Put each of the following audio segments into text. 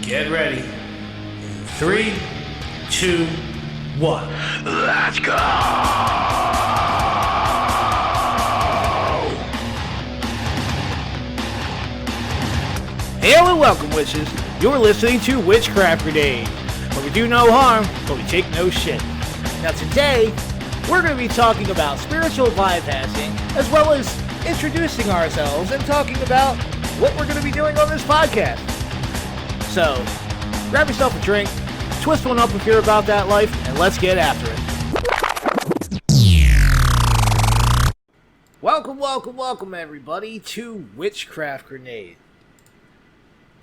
Get ready. 3, 2, 1. Let's go! Hail and welcome, witches. You're listening to Witchcraft Grenade, where we do no harm, but we take no shit. Now today, we're going to be talking about spiritual bypassing, as well as introducing ourselves and talking about what we're going to be doing on this podcast. So, grab yourself a drink, twist one up if you're about that life, and let's get after it. Welcome, everybody, to Witchcraft Grenade.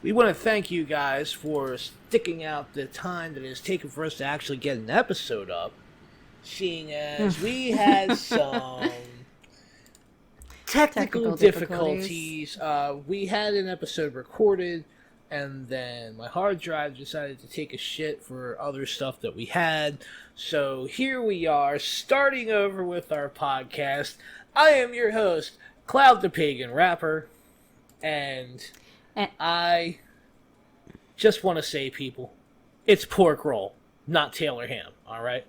We want to thank you guys for sticking out the time that it has taken for us to actually get an episode up, seeing as we had some technical difficulties. We had an episode recorded, and then my hard drive decided to take a shit for other stuff that we had. So here we are, starting over with our podcast. I am your host, Cloud the Pagan Rapper, and I just want to say, people, it's pork roll, not Taylor ham, alright?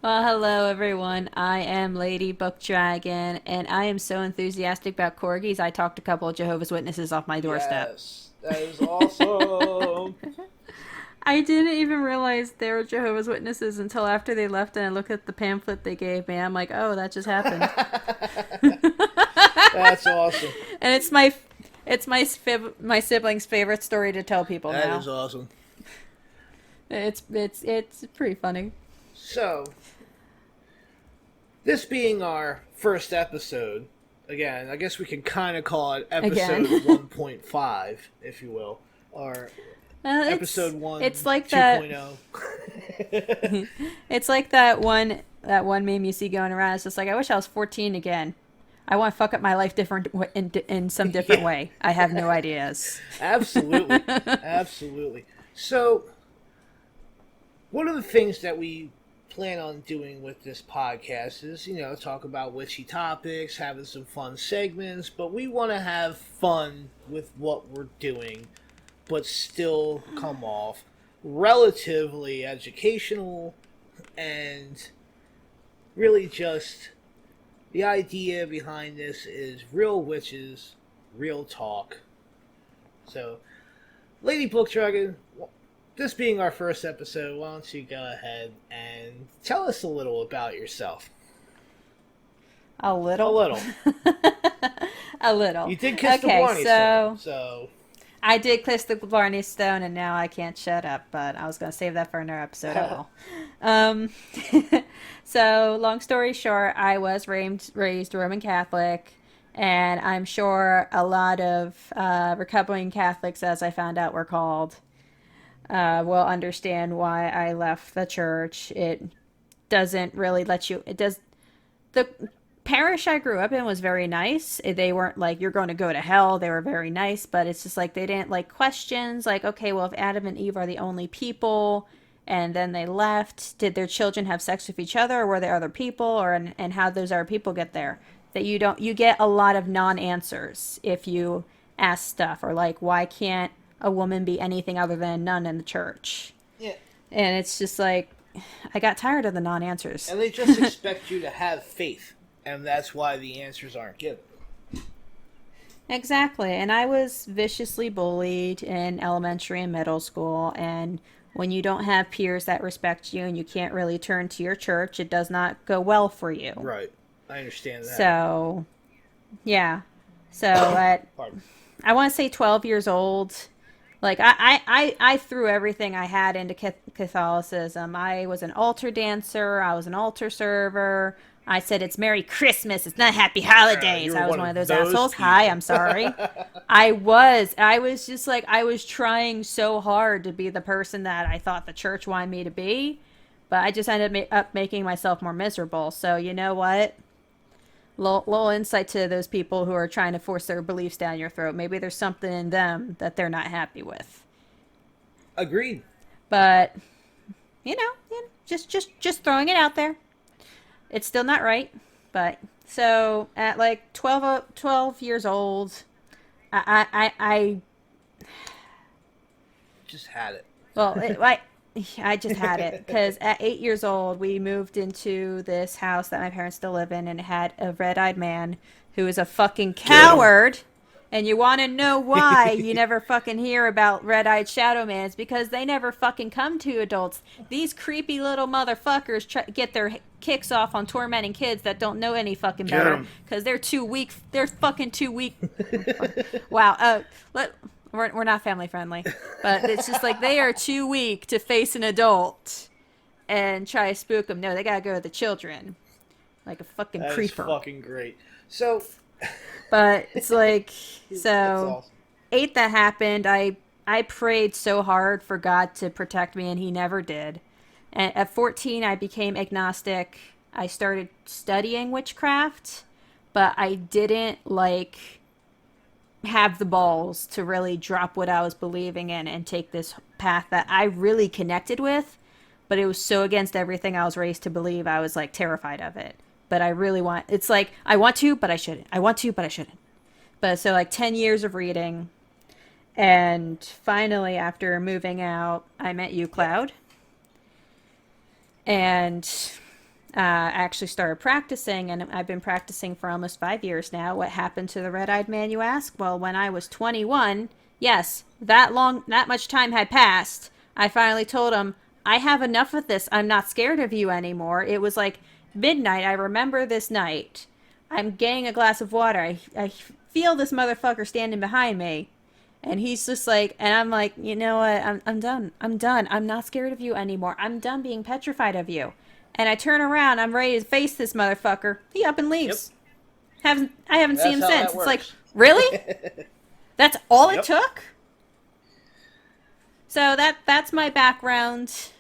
Well, hello everyone. I am Lady Bookdragon, and I am so enthusiastic about corgis, I talked a couple of Jehovah's Witnesses off my doorstep. Yes, that is awesome. I didn't even realize they were Jehovah's Witnesses until after they left, and I looked at the pamphlet they gave me. I'm like, oh, that just happened. That's awesome. And it's my sibling's favorite story to tell people now. That is awesome. It's pretty funny. So, this being our first episode, again, I guess we can kind of call it episode 1.5, if you will, or episode 1, it's like 2.0. It's like that one meme you see going around. It's just like, I wish I was 14 again. I want to fuck up my life in some different way. I have no ideas. Absolutely. So, one of the things that we plan on doing with this podcast is, talk about witchy topics, having some fun segments, but we want to have fun with what we're doing, but still come off relatively educational, and really just the idea behind this is real witches, real talk. So, Lady Bookdragon, this being our first episode, why don't you go ahead and tell us a little about yourself? A little? A little. A little. You did kiss the Barney Stone, so... I did kiss the Barney Stone, and now I can't shut up, but I was going to save that for another episode. So, long story short, I was raised Roman Catholic, and I'm sure a lot of recovering Catholics, as I found out were called, will understand why I left the church. It doesn't really let you... The parish I grew up in was very nice. They weren't like, you're going to go to hell. They were very nice, but it's just like they didn't like questions. Like, okay, well, if Adam and Eve are the only people and then they left, did their children have sex with each other, or were there other people, and how those other people get there? That you get a lot of non-answers if you ask stuff, or like, why can't a woman be anything other than a nun in the church? Yeah. And it's just like, I got tired of the non-answers. And they just expect you to have faith. And that's why the answers aren't given. Exactly. And I was viciously bullied in elementary and middle school. And when you don't have peers that respect you and you can't really turn to your church, it does not go well for you. Right. I understand that. So, yeah. So I want to say 12 years old. Like, I threw everything I had into Catholicism. I was an altar dancer. I was an altar server. I said, it's Merry Christmas. It's not Happy Holidays. I was one of those assholes. People. Hi, I'm sorry. I was just like, I was trying so hard to be the person that I thought the church wanted me to be. But I just ended up making myself more miserable. So, you know what? Little insight to those people who are trying to force their beliefs down your throat. Maybe there's something in them that they're not happy with. Agreed. But, just throwing it out there. It's still not right, but so at like 12 years old, I Just had it. well, I just had it because at 8 years old, we moved into this house that my parents still live in, and it had a red-eyed man who is a fucking Get 'em. coward. And you want to know why you never fucking hear about red-eyed shadow man? It's because they never fucking come to adults. These creepy little motherfuckers get their kicks off on tormenting kids that don't know any fucking Get better 'em. because they're too weak. They're fucking too weak. Wow. We're not family friendly, but it's just like they are too weak to face an adult and try to spook them. No, they gotta go with the children, like a fucking That is creeper. fucking great. So, But it's like, that's so awesome. 8 that happened. I prayed so hard for God to protect me, and He never did. And at 14, I became agnostic. I started studying witchcraft, but I didn't have the balls to really drop what I was believing in and take this path that I really connected with, but it was so against everything I was raised to believe. I was like terrified of it. But I really it's like I want to, but I shouldn't. I want to, but I shouldn't. But so like 10 years of reading, and finally after moving out, I met you, Cloud, and actually started practicing, and I've been practicing for almost 5 years now. What happened to the red-eyed man, you ask? Well, when I was 21, yes, that much time had passed. I finally told him, I have enough of this. I'm not scared of you anymore. It was like midnight. I remember this night. I'm getting a glass of water. I feel this motherfucker standing behind me. And he's just like, and I'm like, you know what? I'm done. I'm done. I'm not scared of you anymore. I'm done being petrified of you. And I turn around. I'm ready to face this motherfucker. He up and leaves. Yep. I haven't seen him That's how since. that It's like, works. really? That's all it Yep. took? So that's my background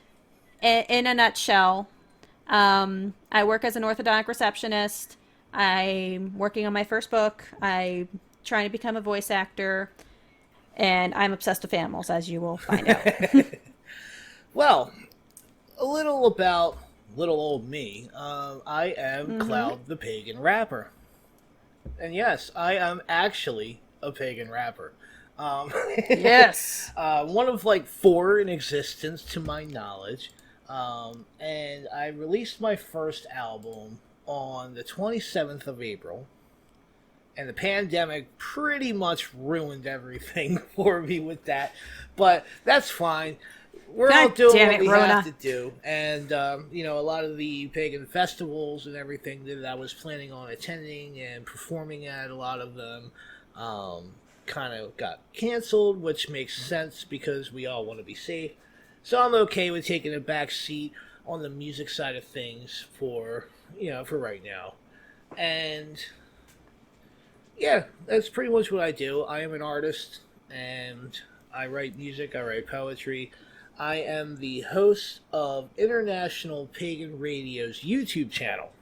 in a nutshell. I work as an orthodontic receptionist. I'm working on my first book. I'm trying to become a voice actor. And I'm obsessed with animals, as you will find out. Well, a little about little old me. I am Cloud the Pagan Rapper. And yes, I am actually a pagan rapper. Yes. One of like 4 in existence to my knowledge. And I released my first album on the 27th of April. And the pandemic pretty much ruined everything for me with that. But that's fine. We're all God doing damn what it, we Rona. have to do. And, a lot of the pagan festivals and everything that I was planning on attending and performing at, a lot of them kind of got canceled, which makes sense because we all want to be safe. So I'm okay with taking a back seat on the music side of things for right now. And yeah, that's pretty much what I do. I am an artist, and I write music, I write poetry. I am the host of International Pagan Radio's YouTube channel,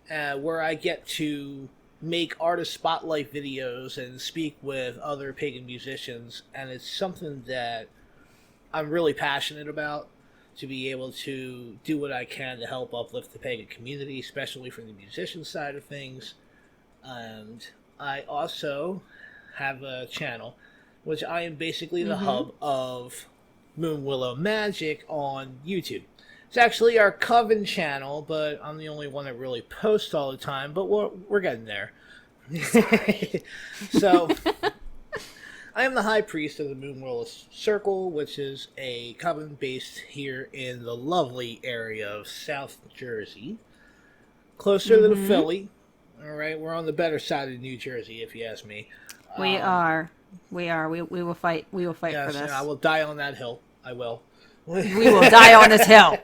where I get to make artist spotlight videos and speak with other pagan musicians, and it's something that I'm really passionate about, to be able to do what I can to help uplift the pagan community, especially from the musician side of things. And I also have a channel, which I am basically the hub of Moon Willow Magic on YouTube. It's actually our Coven channel, but I'm the only one that really posts all the time, but we're getting there. So, I am the High Priest of the Moon Willow Circle, which is a coven based here in the lovely area of South Jersey, closer to Philly. All right, we're on the better side of New Jersey, if you ask me. We are. We will fight. We will fight Yes, for this. and I will die on that hill. I will. We will die on this hill.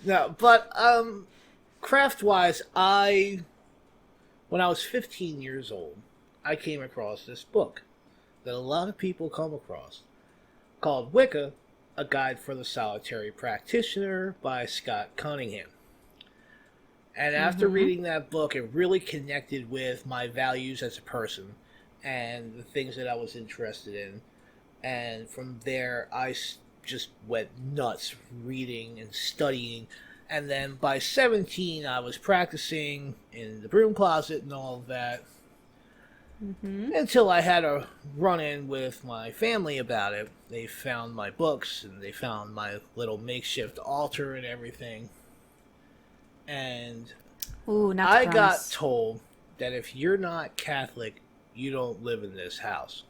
No, but craft-wise, when I was 15 years old, I came across this book that a lot of people come across called Wicca, A Guide for the Solitary Practitioner by Scott Cunningham. And after reading that book, it really connected with my values as a person and the things that I was interested in. And from there, I just went nuts reading and studying. And then by 17, I was practicing in the broom closet and all of that. Mm-hmm. Until I had a run-in with my family about it. They found my books, and they found my little makeshift altar and everything. And Ooh, not to I got promise. told that if you're not Catholic, you don't live in this house.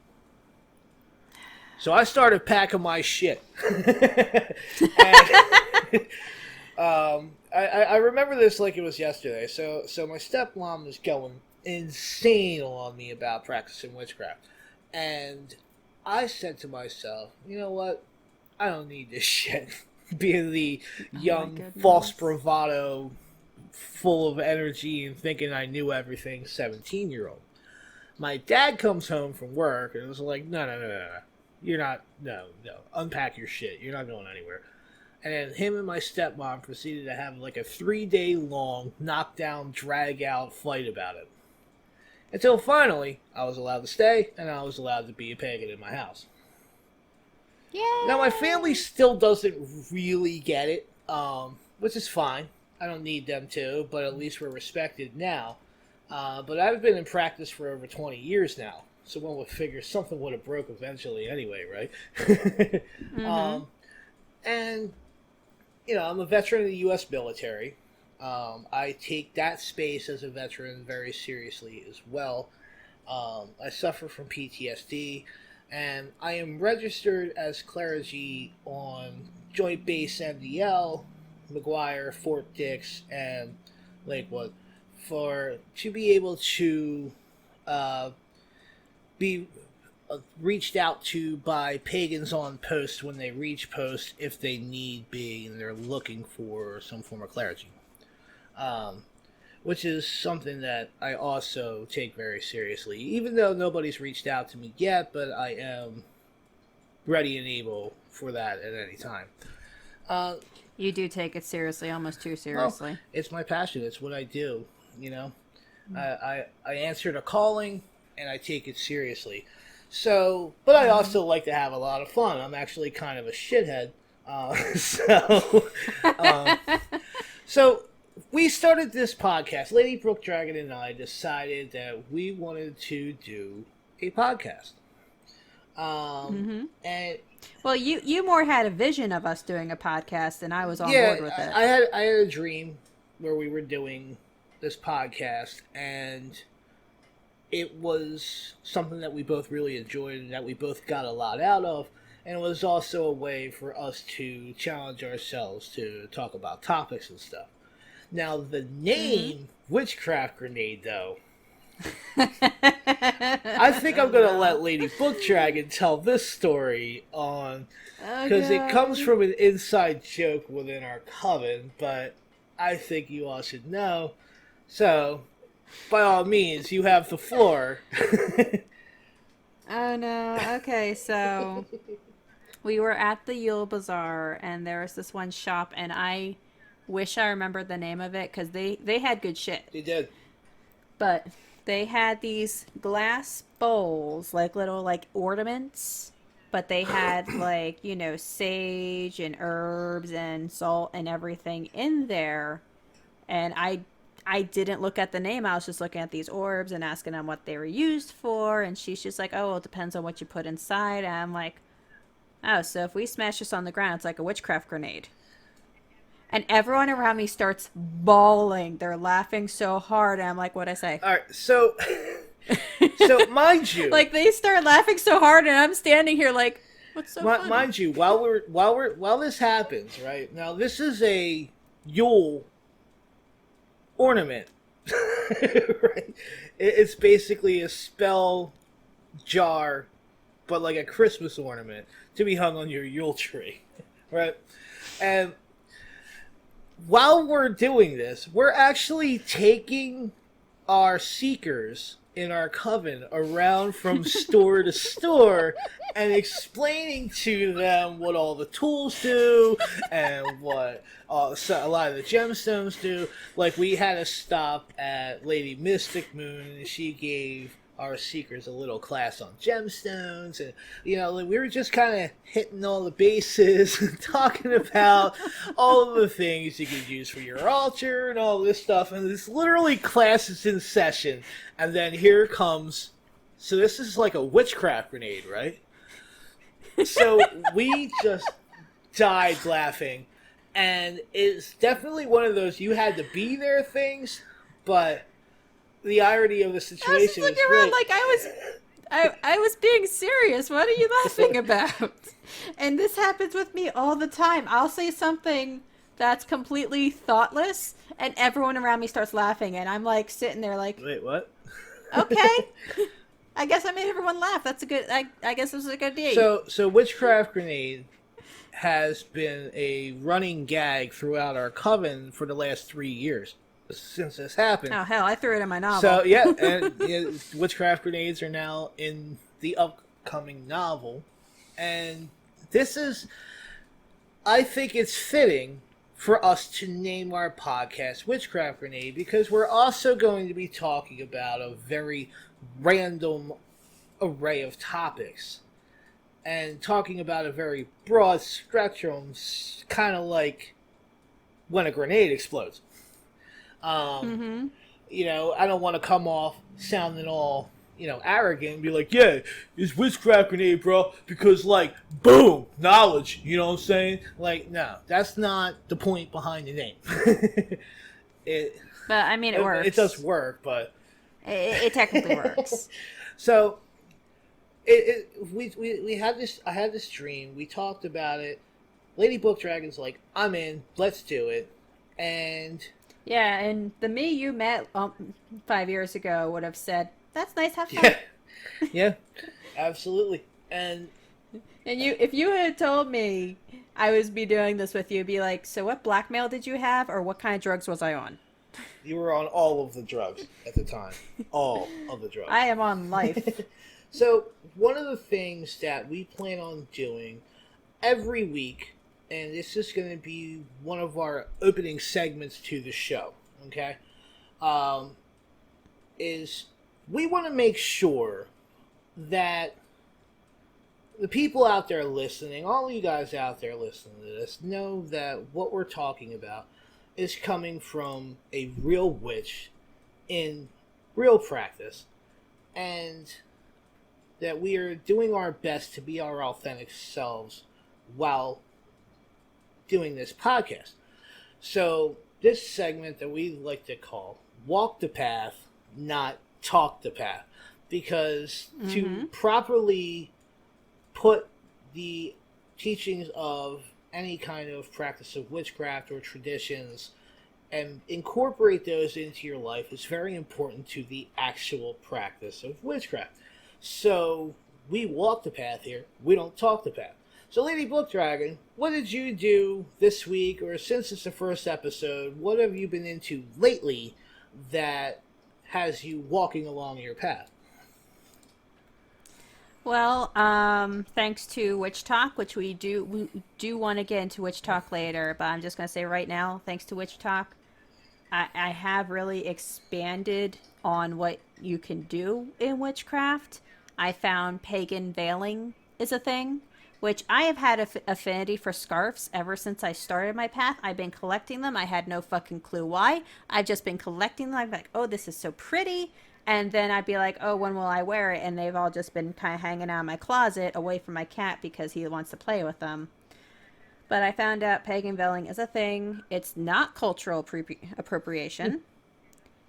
So I started packing my shit. And, I remember this like it was yesterday. So my stepmom was going insane on me about practicing witchcraft. And I said to myself, you know what? I don't need this shit. Being the Oh my young, false goodness. bravado, full of energy and thinking I knew everything 17-year-old. My dad comes home from work and was like, no. You're not, no. Unpack your shit. You're not going anywhere. And then him and my stepmom proceeded to have like a 3-day long knockdown, drag out fight about it. Until finally, I was allowed to stay and I was allowed to be a pagan in my house. Now, my family Yay! still doesn't really get it, which is fine. I don't need them to, but at least we're respected now. But I've been in practice for over 20 years now, so one would figure something would have broke eventually anyway, right? Mm-hmm. And, I'm a veteran of the U.S. military. I take that space as a veteran very seriously as well. I suffer from PTSD, and I am registered as clergy on Joint Base MDL, McGuire, Fort Dix, and Lakewood, to be able to be reached out to by pagans on post when they reach post if they need be and they're looking for some form of clergy. Um, which is something that I also take very seriously, even though nobody's reached out to me yet, but I am ready and able for that at any time. Uh, You do take it seriously, almost too well, seriously. it's my passion. It's what I do. I answered a calling, and I take it seriously. So, but I Mm-hmm. also like to have a lot of fun. I'm actually kind of a shithead. So, um, so we started this podcast. Lady Bookdragon and I decided that we wanted to do a podcast. Mm-hmm. And Well, you more had a vision of us doing a podcast, and I was on yeah, board with it. I had a dream where we were doing this podcast, and it was something that we both really enjoyed and that we both got a lot out of. And it was also a way for us to challenge ourselves to talk about topics and stuff. Now, the Mm-hmm. name Witchcraft Grenade, though, I think I'm going to No. let Lady Bookdragon tell this story on, Oh because it comes god. from an inside joke within our coven, but I think you all should know. So, by all means, you have the floor. Oh no. Okay, so we were at the Yule Bazaar, and there was this one shop, and I wish I remembered the name of it because they had good shit. They did. But they had these glass bowls, like little like ornaments, but they had like, sage and herbs and salt and everything in there. And I didn't look at the name. I was just looking at these orbs and asking them what they were used for, and she's just like, "Oh, well, it depends on what you put inside." And I'm like, "Oh, so if we smash this on the ground, it's like a witchcraft grenade." And everyone around me starts bawling. They're laughing so hard. And I'm like, what'd I say? All right, so so mind you, Like they start laughing so hard, and I'm standing here like, what's so funny? mind you, while this happens, right now, this is a Yule ornament, right? It's basically a spell jar, but like a Christmas ornament to be hung on your Yule tree, right? And while we're doing this, we're actually taking our seekers in our coven around from store to store and explaining to them what all the tools do and what a lot of the gemstones do. Like, we had to stop at Lady Mystic Moon, and she gave our seekers a little class on gemstones, and like, we were just kind of hitting all the bases and talking about all of the things you could use for your altar and all this stuff, and this literally class is in session, and then here comes So this is like a witchcraft grenade, right? So we just died laughing, and it's definitely one of those you had to be there things, but the irony of the situation I was just was looking great. around like I was being serious. What are you laughing about? And this happens with me all the time. I'll say something that's completely thoughtless, and everyone around me starts laughing, and I'm like sitting there like, Wait, what? okay. I guess I made everyone laugh. That's a good. I guess it was a good deed. So Witchcraft Grenade has been a running gag throughout our coven for the last 3 years since this happened. Oh hell, I threw it in my novel. So yeah, and Witchcraft Grenades are now in the upcoming novel, and this is, I think it's fitting for us to name our podcast Witchcraft Grenade because we're also going to be talking about a very random array of topics and talking about a very broad spectrum, kind of like when a grenade explodes. You know, I don't want to come off sounding all, arrogant and be like, yeah, it's Witchcraft Grenade, bro, because, like, boom, knowledge, you know what I'm saying? Like, no, that's not the point behind the name. But, I mean, it works. It does work, but... It technically works. So, we had this, I had this dream, we talked about it, Lady Bookdragon's like, I'm in, let's do it, and... Yeah, and the me you met 5 years ago would have said, that's nice, have fun. Yeah, yeah, absolutely. And if you had told me I was be doing this with you, it'd be like, so what blackmail did you have, or what kind of drugs was I on? you were on all of the drugs at the time. All of the drugs. I am on life. So, one of the things that we plan on doing every week, and this is going to be one of our opening segments to the show, okay, is we want to make sure that the people out there listening, all of you guys out there listening to this, know that what we're talking about is coming from a real witch in real practice, and that we are doing our best to be our authentic selves while doing this podcast. So this segment that we like to call Walk the Path, not Talk the Path, because to properly put the teachings of any kind of practice of witchcraft or traditions and incorporate those into your life is very important to the actual practice of witchcraft. So we walk the path here, we don't talk the path. So Lady Bookdragon, what did you do this week, or since it's the first episode, what have you been into lately that has you walking along your path? Well, thanks to Witch Talk, which we do want to get into Witch Talk later, but I'm just going to say right now, thanks to Witch Talk, I have really expanded on what you can do in witchcraft. I found pagan veiling is a thing, which I have had affinity for scarves ever since I started my path. I've been collecting them. I had no fucking clue why. I've just been collecting them. I'm like, oh, this is so pretty. And then I'd be like, oh, when will I wear it? And they've all just been kind of hanging out in my closet away from my cat because he wants to play with them. But I found out pagan veiling is a thing. It's not cultural appropriation.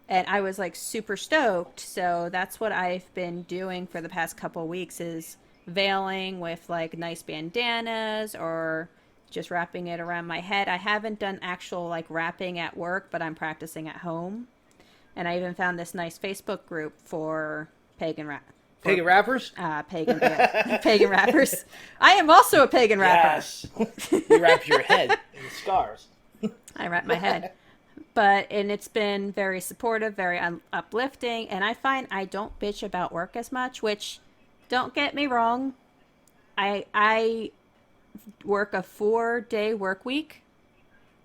And I was like super stoked. So that's what I've been doing for the past couple weeks is veiling with like nice bandanas or just wrapping it around my head. I haven't done actual like wrapping at work, but I'm practicing at home. And I even found this nice Facebook group for pagan Pagan rappers? Pagan rappers. I am also a pagan rapper. Yes. You wrap your head in scars. I wrap my head. And it's been very supportive, very uplifting, and I find I don't bitch about work as much, which, don't get me wrong, I work a 4-day work week,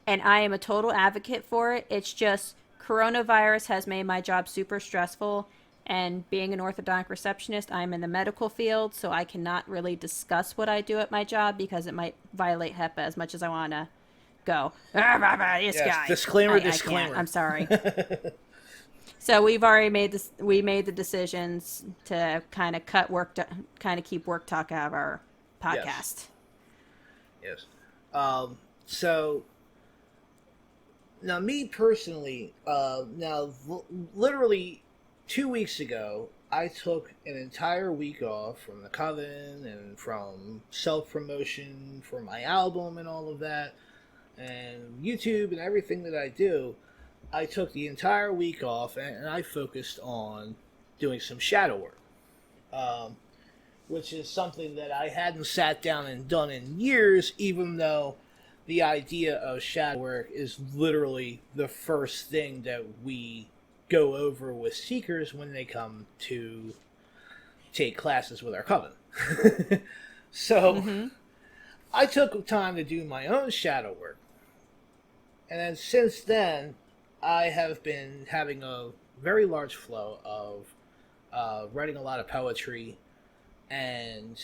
and I am a total advocate for it. It's just coronavirus has made my job super stressful, and being an orthodontic receptionist, I'm in the medical field, so I cannot really discuss what I do at my job because it might violate HIPAA as much as I want to go. This guy. Disclaimer. I'm sorry. So we've already made this. We made the decisions to kind of cut work, kind of keep work talk out of our Yes. podcast. Yes. So now, me personally, literally 2 weeks ago, I took an entire week off from the coven and from self promotion for my album and all of that, and YouTube and everything that I do. I took the entire week off and I focused on doing some shadow work, um, which is something that I hadn't sat down and done in years, even though the idea of shadow work is literally the first thing that we go over with seekers when they come to take classes with our coven. So Mm-hmm. I took time to do my own shadow work. And then since then, I have been having a very large flow of writing a lot of poetry and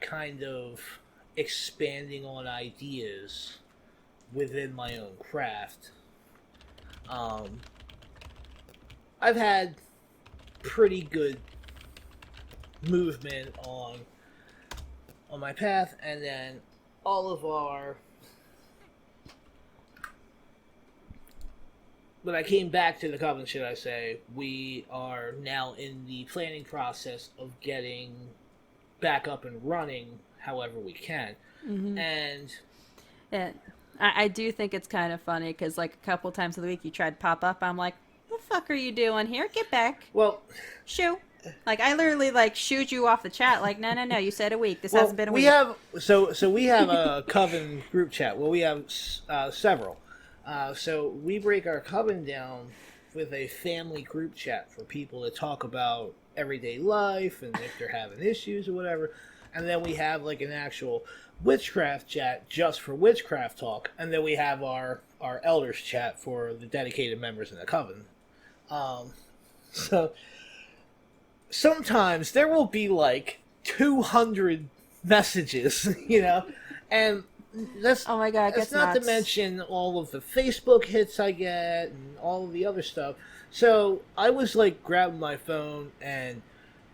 kind of expanding on ideas within my own craft. Um, I've had pretty good movement on my path, and then all of our when I came back to the coven, should I say, we are now in the planning process of getting back up and running however we can. Mm-hmm. And And I do think it's kind of funny because like a couple times of the week you try to pop up. I'm like, what the fuck are you doing here? Get back. well, Shoo. Like I literally like shooed you off the chat. Like no. You said a week. This well, hasn't been a we week. have so we have a coven group chat. Well, we have several. So we break our coven down with a family group chat for people to talk about everyday life and if they're having issues or whatever. And then we have like an actual witchcraft chat just for witchcraft talk. And then we have our elders chat for the dedicated members in the coven. So sometimes there will be like 200 messages, and that's Oh my god, it that's gets not to nuts. mention all of the Facebook hits I get and all of the other stuff. So I was like grabbing my phone and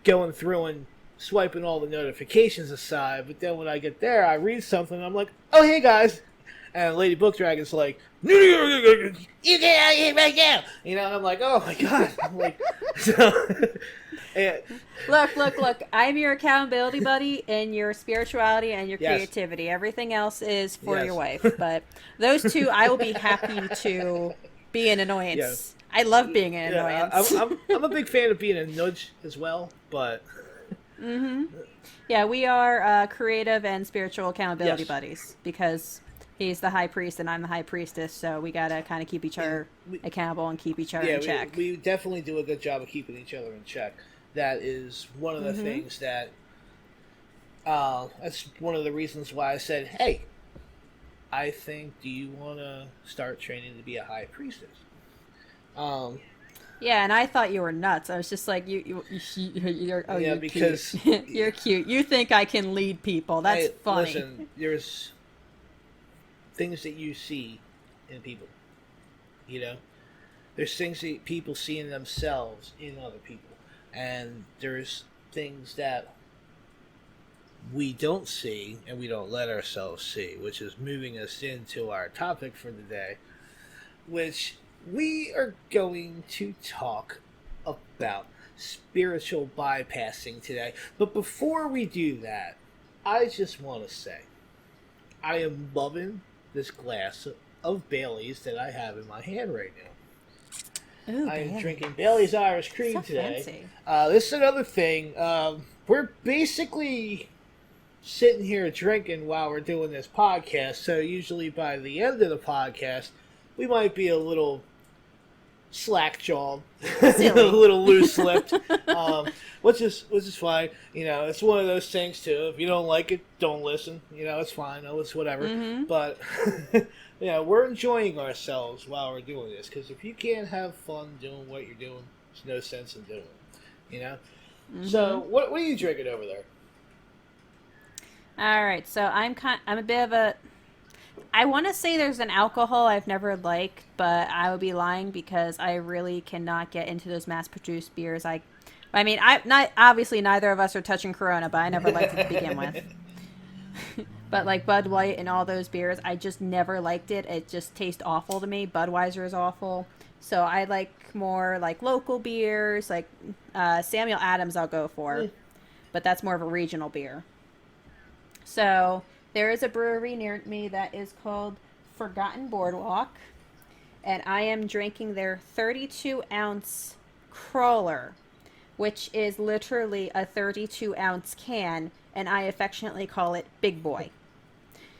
going through and swiping all the notifications aside, but then when I get there, I read something and I'm like, oh, hey guys. And Lady Bookdragon's like, you get out of here right now. And I'm like, oh my god. I'm like, so, and, Look. I'm your accountability buddy and your spirituality and your Yes. creativity. Everything else is for Yes. your wife. But those two, I will be happy to be an annoyance. Yes. I love being an yeah, annoyance. I'm a big fan of being a nudge as well, but Mm-hmm. Yeah, we are creative and spiritual accountability Yes. buddies because he's the high priest and I'm the high priestess, so we gotta kind of keep each other accountable and keep each other in check. we definitely do a good job of keeping each other in check. That is one of the things that that's one of the reasons why I said, hey, I think, do you want to start training to be a high priestess? Yeah, and I thought you were nuts. I was just like, you're oh, Yeah, you're because cute. You're cute. You think I can lead people? That's hey, funny. Listen, there's things that you see in people. There's things that people see in themselves in other people, and there's things that we don't see and we don't let ourselves see, which is moving us into our topic for the day, which we are going to talk about spiritual bypassing today. But before we do that, I just want to say I am loving this glass of Bailey's that I have in my hand right now. Ooh, I am Bailey. drinking Bailey's Irish Cream So today. fancy. This is another thing. We're basically sitting here drinking while we're doing this podcast, so usually by the end of the podcast, we might be a little slack-jawed, a little loose-lipped, which is fine. It's one of those things too. If you don't like it, don't listen. It's fine. It's whatever. Mm-hmm. But we're enjoying ourselves while we're doing this, because if you can't have fun doing what you're doing, there's no sense in doing it. So what are you drinking over there? All right, so I'm a bit of a. I want to say there's an alcohol I've never liked, but I would be lying because I really cannot get into those mass-produced beers. I mean, I not obviously neither of us are touching Corona, but I never liked it to begin with. But like Bud Light and all those beers, I just never liked it. It just tastes awful to me. Budweiser is awful. So I like more like local beers, like Samuel Adams. I'll go for, but that's more of a regional beer. So there is a brewery near me that is called Forgotten Boardwalk, and I am drinking their 32-ounce crawler, which is literally a 32-ounce can, and I affectionately call it Big Boy.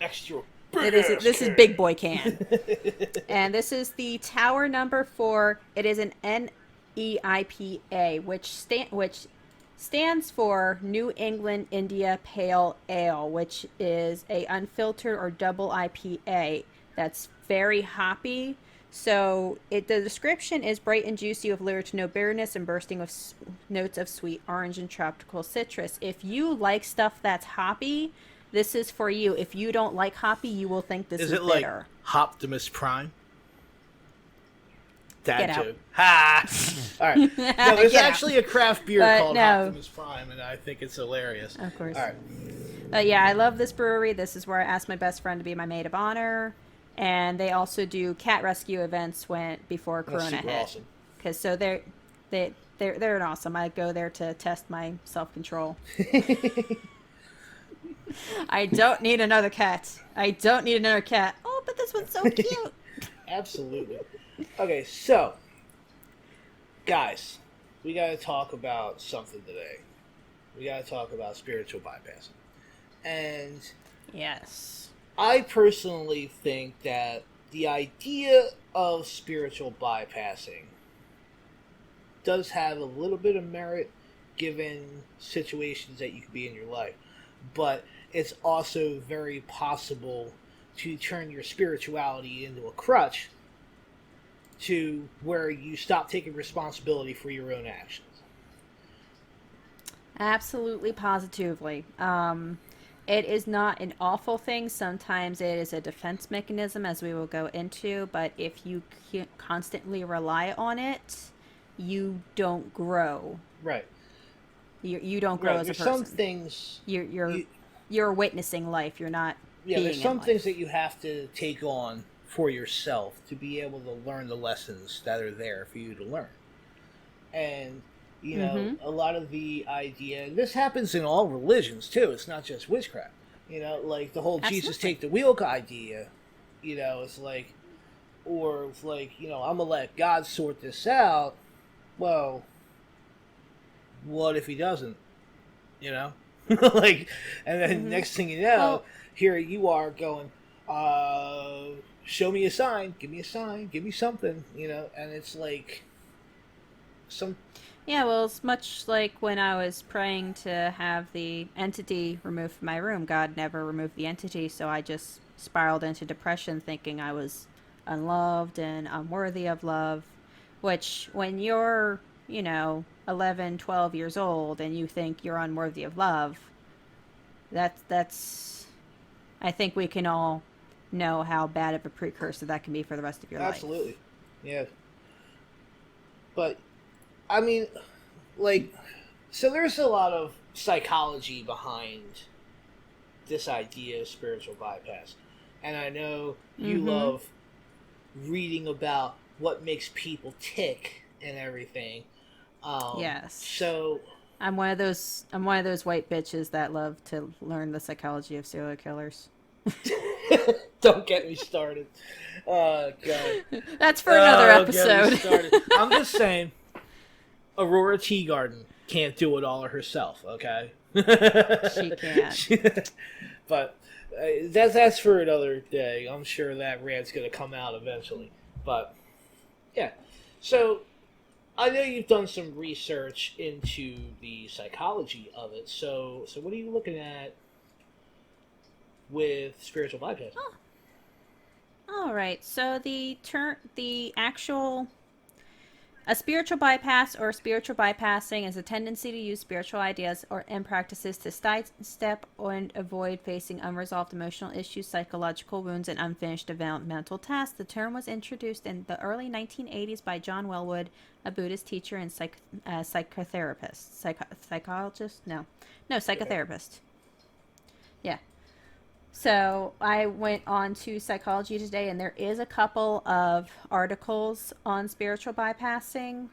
Extra. This is Big Boy can, and this is the Tower Number 4. It is an NEIPA, which stands for New England India Pale Ale, which is a unfiltered or double IPA that's very hoppy. So the description is bright and juicy with lyric to no bitterness and bursting with notes of sweet orange and tropical citrus. If you like stuff that's hoppy, this is for you. If you don't like hoppy, you will think this is it bitter. Like Optimus Prime? Dad Get joke. Ha! All right. No, there's actually a craft beer called Optimus Prime, and I think it's hilarious. Of course. All right. Yeah, I love this brewery. This is where I asked my best friend to be my maid of honor, and they also do cat rescue events before Corona hit. Awesome. Because so they're an awesome. I go there to test my self control. I don't need another cat. Oh, but this one's so cute. Absolutely. Okay, so, guys, we got to talk about something today. We got to talk about spiritual bypassing. And yes, I personally think that the idea of spiritual bypassing does have a little bit of merit given situations that you could be in your life. But it's also very possible to turn your spirituality into a crutch to where you stop taking responsibility for your own actions. Absolutely, positively. It is not an awful thing. Sometimes it is a defense mechanism, as we will go into. But if you constantly rely on it, you don't grow. Right. You don't grow as a person. Some things you're witnessing life. You're not. Yeah, there's some things that you have to take on for yourself to be able to learn the lessons that are there for you to learn. And you know, a lot of the idea, this happens in all religions too, it's not just witchcraft, you know, like the whole Absolutely. Jesus take the wheel idea, you know, it's like, or it's like, you know, I'm gonna let God sort this out. Well, what if he doesn't, you know? Like, and then next thing you know, here you are going, show me a sign, give me something, you know, and it's like Yeah, well, it's much like when I was praying to have the entity removed from my room. God never removed the entity, so I just spiraled into depression thinking I was unloved and unworthy of love, which when you're, 11, 12 years old and you think you're unworthy of love, that's I think we can all know how bad of a precursor that can be for the rest of your life. Absolutely. Yeah. But, I mean, like, so there's a lot of psychology behind this idea of spiritual bypass. And I know you love reading about what makes people tick and everything. Yes. So I'm one of those white bitches that love to learn the psychology of serial killers. Don't get me started. Oh, God. That's for another episode. I'm just saying, Aurora Teagarden can't do it all herself, okay? She can't. But that's for another day. I'm sure that rant's going to come out eventually. But, yeah. So, I know you've done some research into the psychology of it. So what are you looking at with spiritual bypass? Oh. All right. So the actual A spiritual bypass or spiritual bypassing is a tendency to use spiritual ideas and practices to sidestep and avoid facing unresolved emotional issues, psychological wounds, and unfinished developmental tasks. The term was introduced in the early 1980s by John Wellwood, a Buddhist teacher and psychotherapist. Psychologist? No, psychotherapist. Yeah. So I went on to Psychology Today, and there is a couple of articles on spiritual bypassing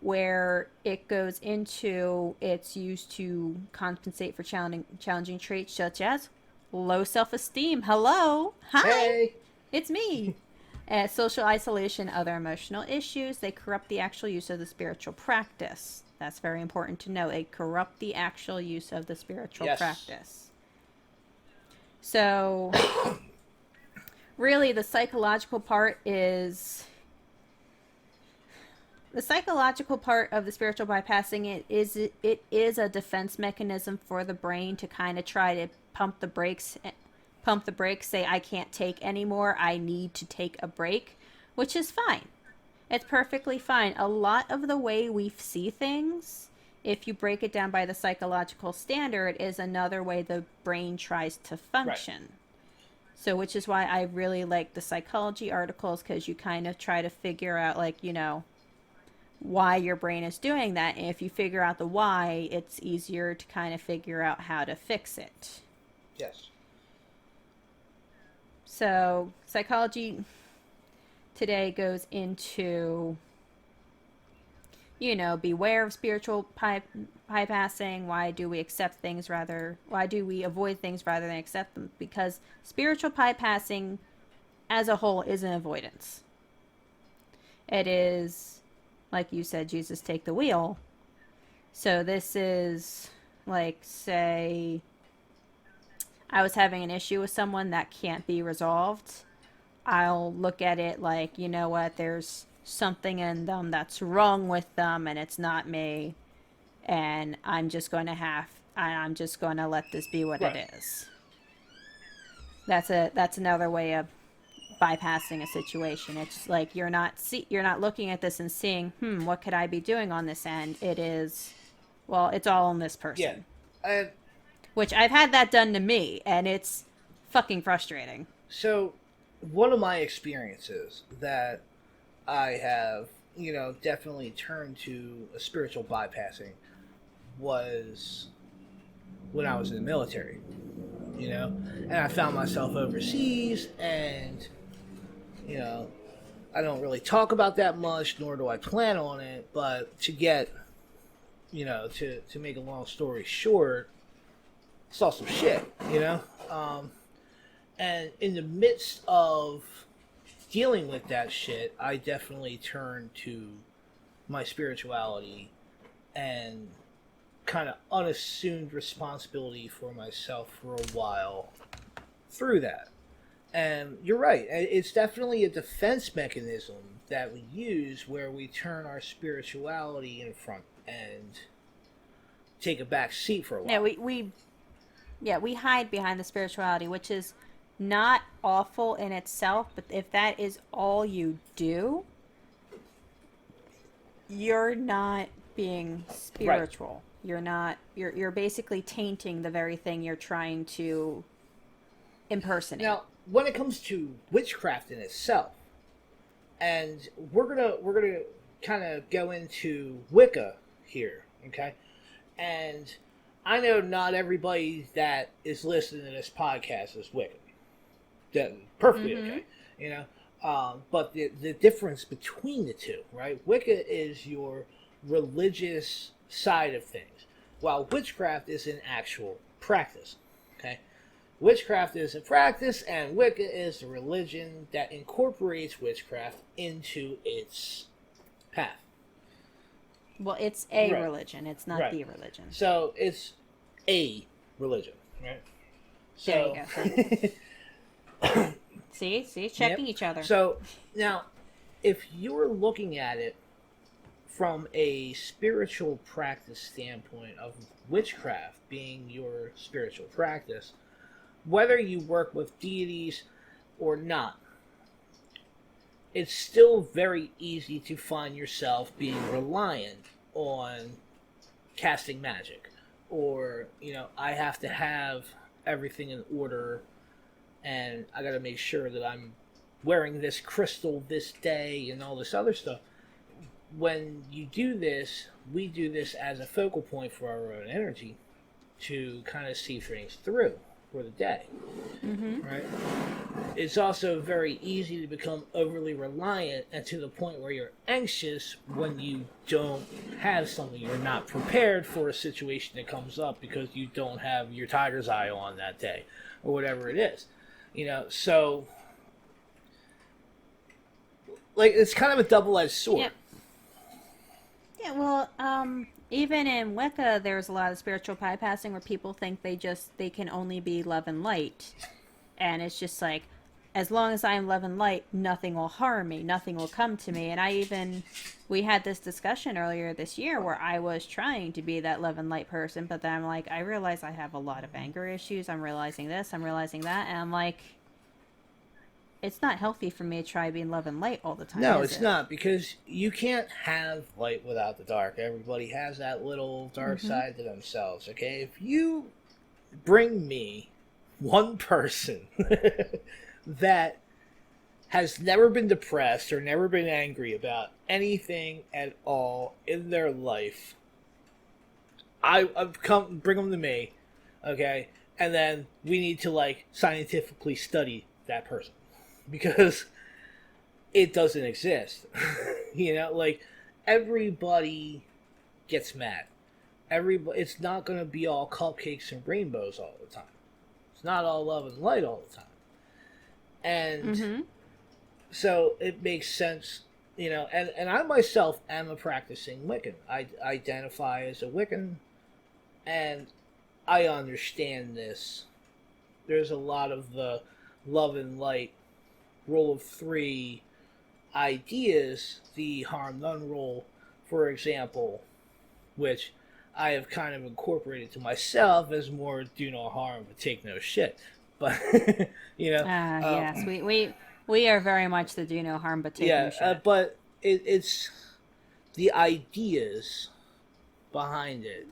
where it goes into its used to compensate for challenging traits such as low self-esteem. Hello. Hi. Hey. It's me. Social isolation, other emotional issues. They corrupt the actual use of the spiritual practice. That's very important to know. They corrupt the actual use of the spiritual practice. So, really, the psychological part of the spiritual bypassing. It is a defense mechanism for the brain to kind of try to pump the brakes, say, I can't take anymore, I need to take a break, which is fine. It's perfectly fine. A lot of the way we see things, if you break it down by the psychological standard, is another way the brain tries to function. Right. So, which is why I really like the psychology articles, because you kind of try to figure out, like, why your brain is doing that. And if you figure out the why, it's easier to kind of figure out how to fix it. Yes. So, Psychology Today goes into, beware of spiritual bypassing. Why do we avoid things rather than accept them? Because spiritual bypassing as a whole is an avoidance. It is, like you said, Jesus take the wheel. So this is like, say, I was having an issue with someone that can't be resolved. I'll look at it like, you know what, there's something in them that's wrong with them, and it's not me, and I'm just going to let this be what it is. That's another way of bypassing a situation. It's like you're not looking at this and seeing, what could I be doing on this end? It is, well, it's all on this person. Yeah. Which I've had that done to me, and it's fucking frustrating. So, one of my experiences that I have, definitely turned to a spiritual bypassing was when I was in the military, and I found myself overseas, and, I don't really talk about that much, nor do I plan on it, but to get, to make a long story short, saw some shit, and in the midst of dealing with that shit, I definitely turned to my spirituality and kind of unassumed responsibility for myself for a while through that. And you're right, it's definitely a defense mechanism that we use where we turn our spirituality in front and take a back seat for a while. Yeah, we hide behind the spirituality, which is not awful in itself, but if that is all you do, you're not being spiritual. Right. You're basically tainting the very thing you're trying to impersonate. Now, when it comes to witchcraft in itself, and we're gonna kind of go into Wicca here, okay? And I know not everybody that is listening to this podcast is Wiccan. That's perfectly okay, but the difference between the two, right? Wicca is your religious side of things, while witchcraft is an actual practice, okay? Witchcraft is a practice, and Wicca is the religion that incorporates witchcraft into its path. Well, it's a religion. It's not the religion. So it's a religion, right? So, there you go. See, checking each other. So now, if you're looking at it from a spiritual practice standpoint of witchcraft being your spiritual practice, whether you work with deities or not, it's still very easy to find yourself being reliant on casting magic. Or, I have to have everything in order, and I gotta make sure that I'm wearing this crystal this day and all this other stuff. When you do this, we do this as a focal point for our own energy to kind of see things through for the day. Right? It's also very easy to become overly reliant and to the point where you're anxious when you don't have something. You're not prepared for a situation that comes up because you don't have your tiger's eye on that day or whatever it is. So like it's kind of a double-edged sword. Yeah. Yeah, well, even in Wicca, there's a lot of spiritual bypassing where people think they can only be love and light. And it's just like, as long as I am love and light, nothing will harm me, nothing will come to me. And we had this discussion earlier this year where I was trying to be that love and light person, but then I'm like, I realize I have a lot of anger issues. I'm realizing this, I'm realizing that. And I'm like, it's not healthy for me to try being love and light all the time. No, it's not, because you can't have light without the dark. Everybody has that little dark side to themselves, okay? If you bring me one person that has never been depressed or never been angry about anything at all in their life, I've come bring them to me, okay? And then we need to scientifically study that person, because it doesn't exist. Everybody gets mad. It's not going to be all cupcakes and rainbows all the time. It's not all love and light all the time. And so it makes sense, and I myself am a practicing Wiccan. I identify as a Wiccan, and I understand this. There's a lot of the love and light rule of three ideas, the harm none rule, for example, which I have kind of incorporated to myself as more do no harm but take no shit. But yes, we are very much the do no harm but take no shit. But it's the ideas behind it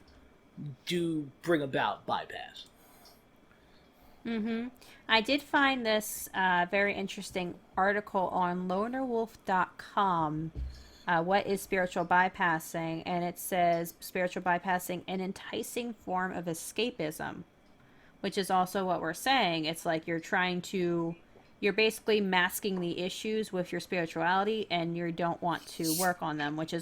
do bring about bypass. I did find this very interesting article on lonerwolf.com. What is spiritual bypassing? And it says spiritual bypassing, an enticing form of escapism, which is also what we're saying. It's like you're basically masking the issues with your spirituality, and you don't want to work on them, which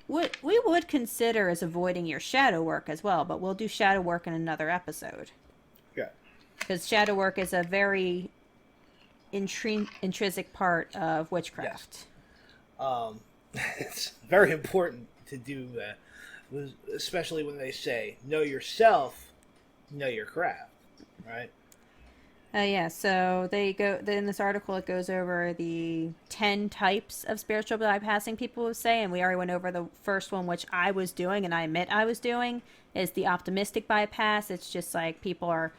we would consider as avoiding your shadow work as well. But we'll do shadow work in another episode. Because shadow work is a very intrinsic part of witchcraft. Yes. It's very important to do that, especially when they say, know yourself, know your craft, right? Yeah, so in this article it goes over the 10 types of spiritual bypassing people would say, and we already went over the first one, which I was doing, and I admit I was doing, is the optimistic bypass. It's just like people are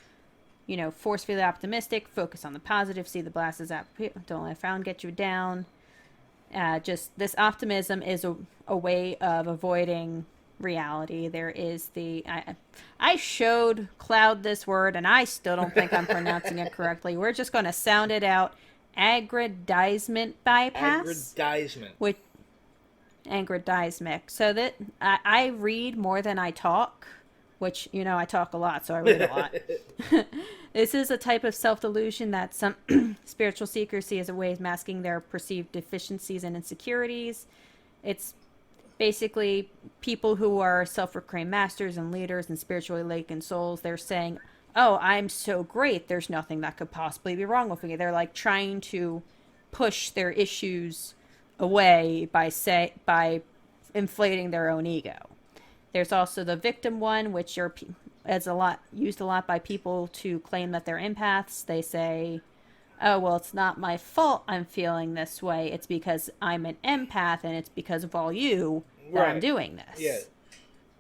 forcefully optimistic, focus on the positive, see the blast as that, don't let a frown get you down. Just this optimism is a way of avoiding reality. There is I showed Cloud this word, and I still don't think I'm pronouncing it correctly. We're just going to sound it out. Aggrandizement bypass. Aggrandizement. So that I read more than I talk, which, I talk a lot, so I read a lot. This is a type of self-delusion that some spiritual seekers see as a way of masking their perceived deficiencies and insecurities. It's basically people who are self-proclaimed masters and leaders and spiritually awakened souls. They're saying, oh, I'm so great, there's nothing that could possibly be wrong with me. They're like trying to push their issues away by inflating their own ego. There's also the victim one, which is used a lot by people to claim that they're empaths. They say, oh, well, it's not my fault I'm feeling this way. It's because I'm an empath, and it's because of all you that I'm doing this. Yeah.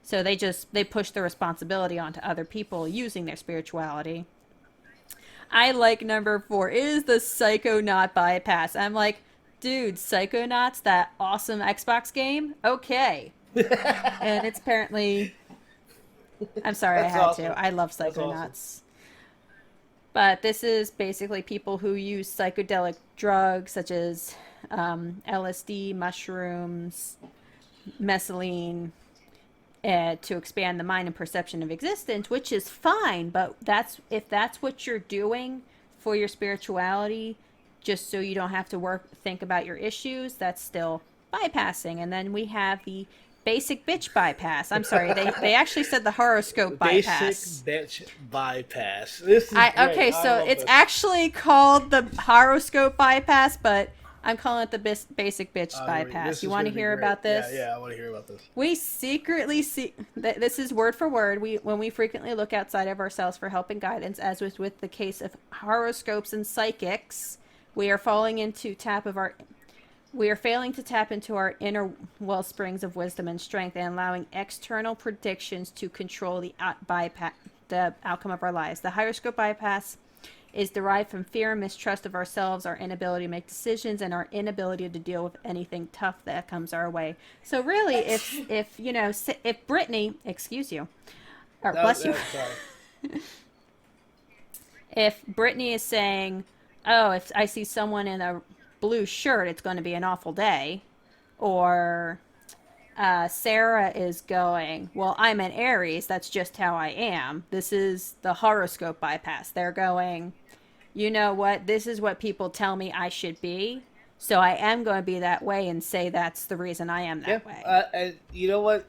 So they push the responsibility onto other people using their spirituality. I like number 4. It is the Psychonaut bypass. I'm like, dude, Psychonauts, that awesome Xbox game? Okay. And it's apparently... I'm sorry, I That's had awesome. to. I love That's awesome. Psychonauts. But this is basically people who use psychedelic drugs such as LSD, mushrooms, mescaline, to expand the mind and perception of existence, which is fine. But if that's what you're doing for your spirituality, just so you don't have to think about your issues, that's still bypassing. And then we have the basic bitch bypass. I'm sorry, they actually said the horoscope bypass. Basic bitch bypass. This is great. Okay, so it's actually called the horoscope bypass, but I'm calling it the basic bitch bypass. You want to hear about this? Yeah, I want to hear about this. We secretly see this is word for word. When we frequently look outside of ourselves for help and guidance, as was with the case of horoscopes and psychics, we are failing to tap into our inner well springs of wisdom and strength, and allowing external predictions to control the outcome of our lives. The horoscope bypass is derived from fear and mistrust of ourselves, our inability to make decisions, and our inability to deal with anything tough that comes our way. So really, if Brittany, excuse you, or bless you, if Brittany is saying, "Oh, if I see someone in a blue shirt, it's going to be an awful day," or Sarah is going, "Well, I'm an Aries, that's just how I am." This is the horoscope bypass. They're going, "You know what? This is what people tell me I should be, so I am going to be that way and say that's the reason I am that way." And you know what?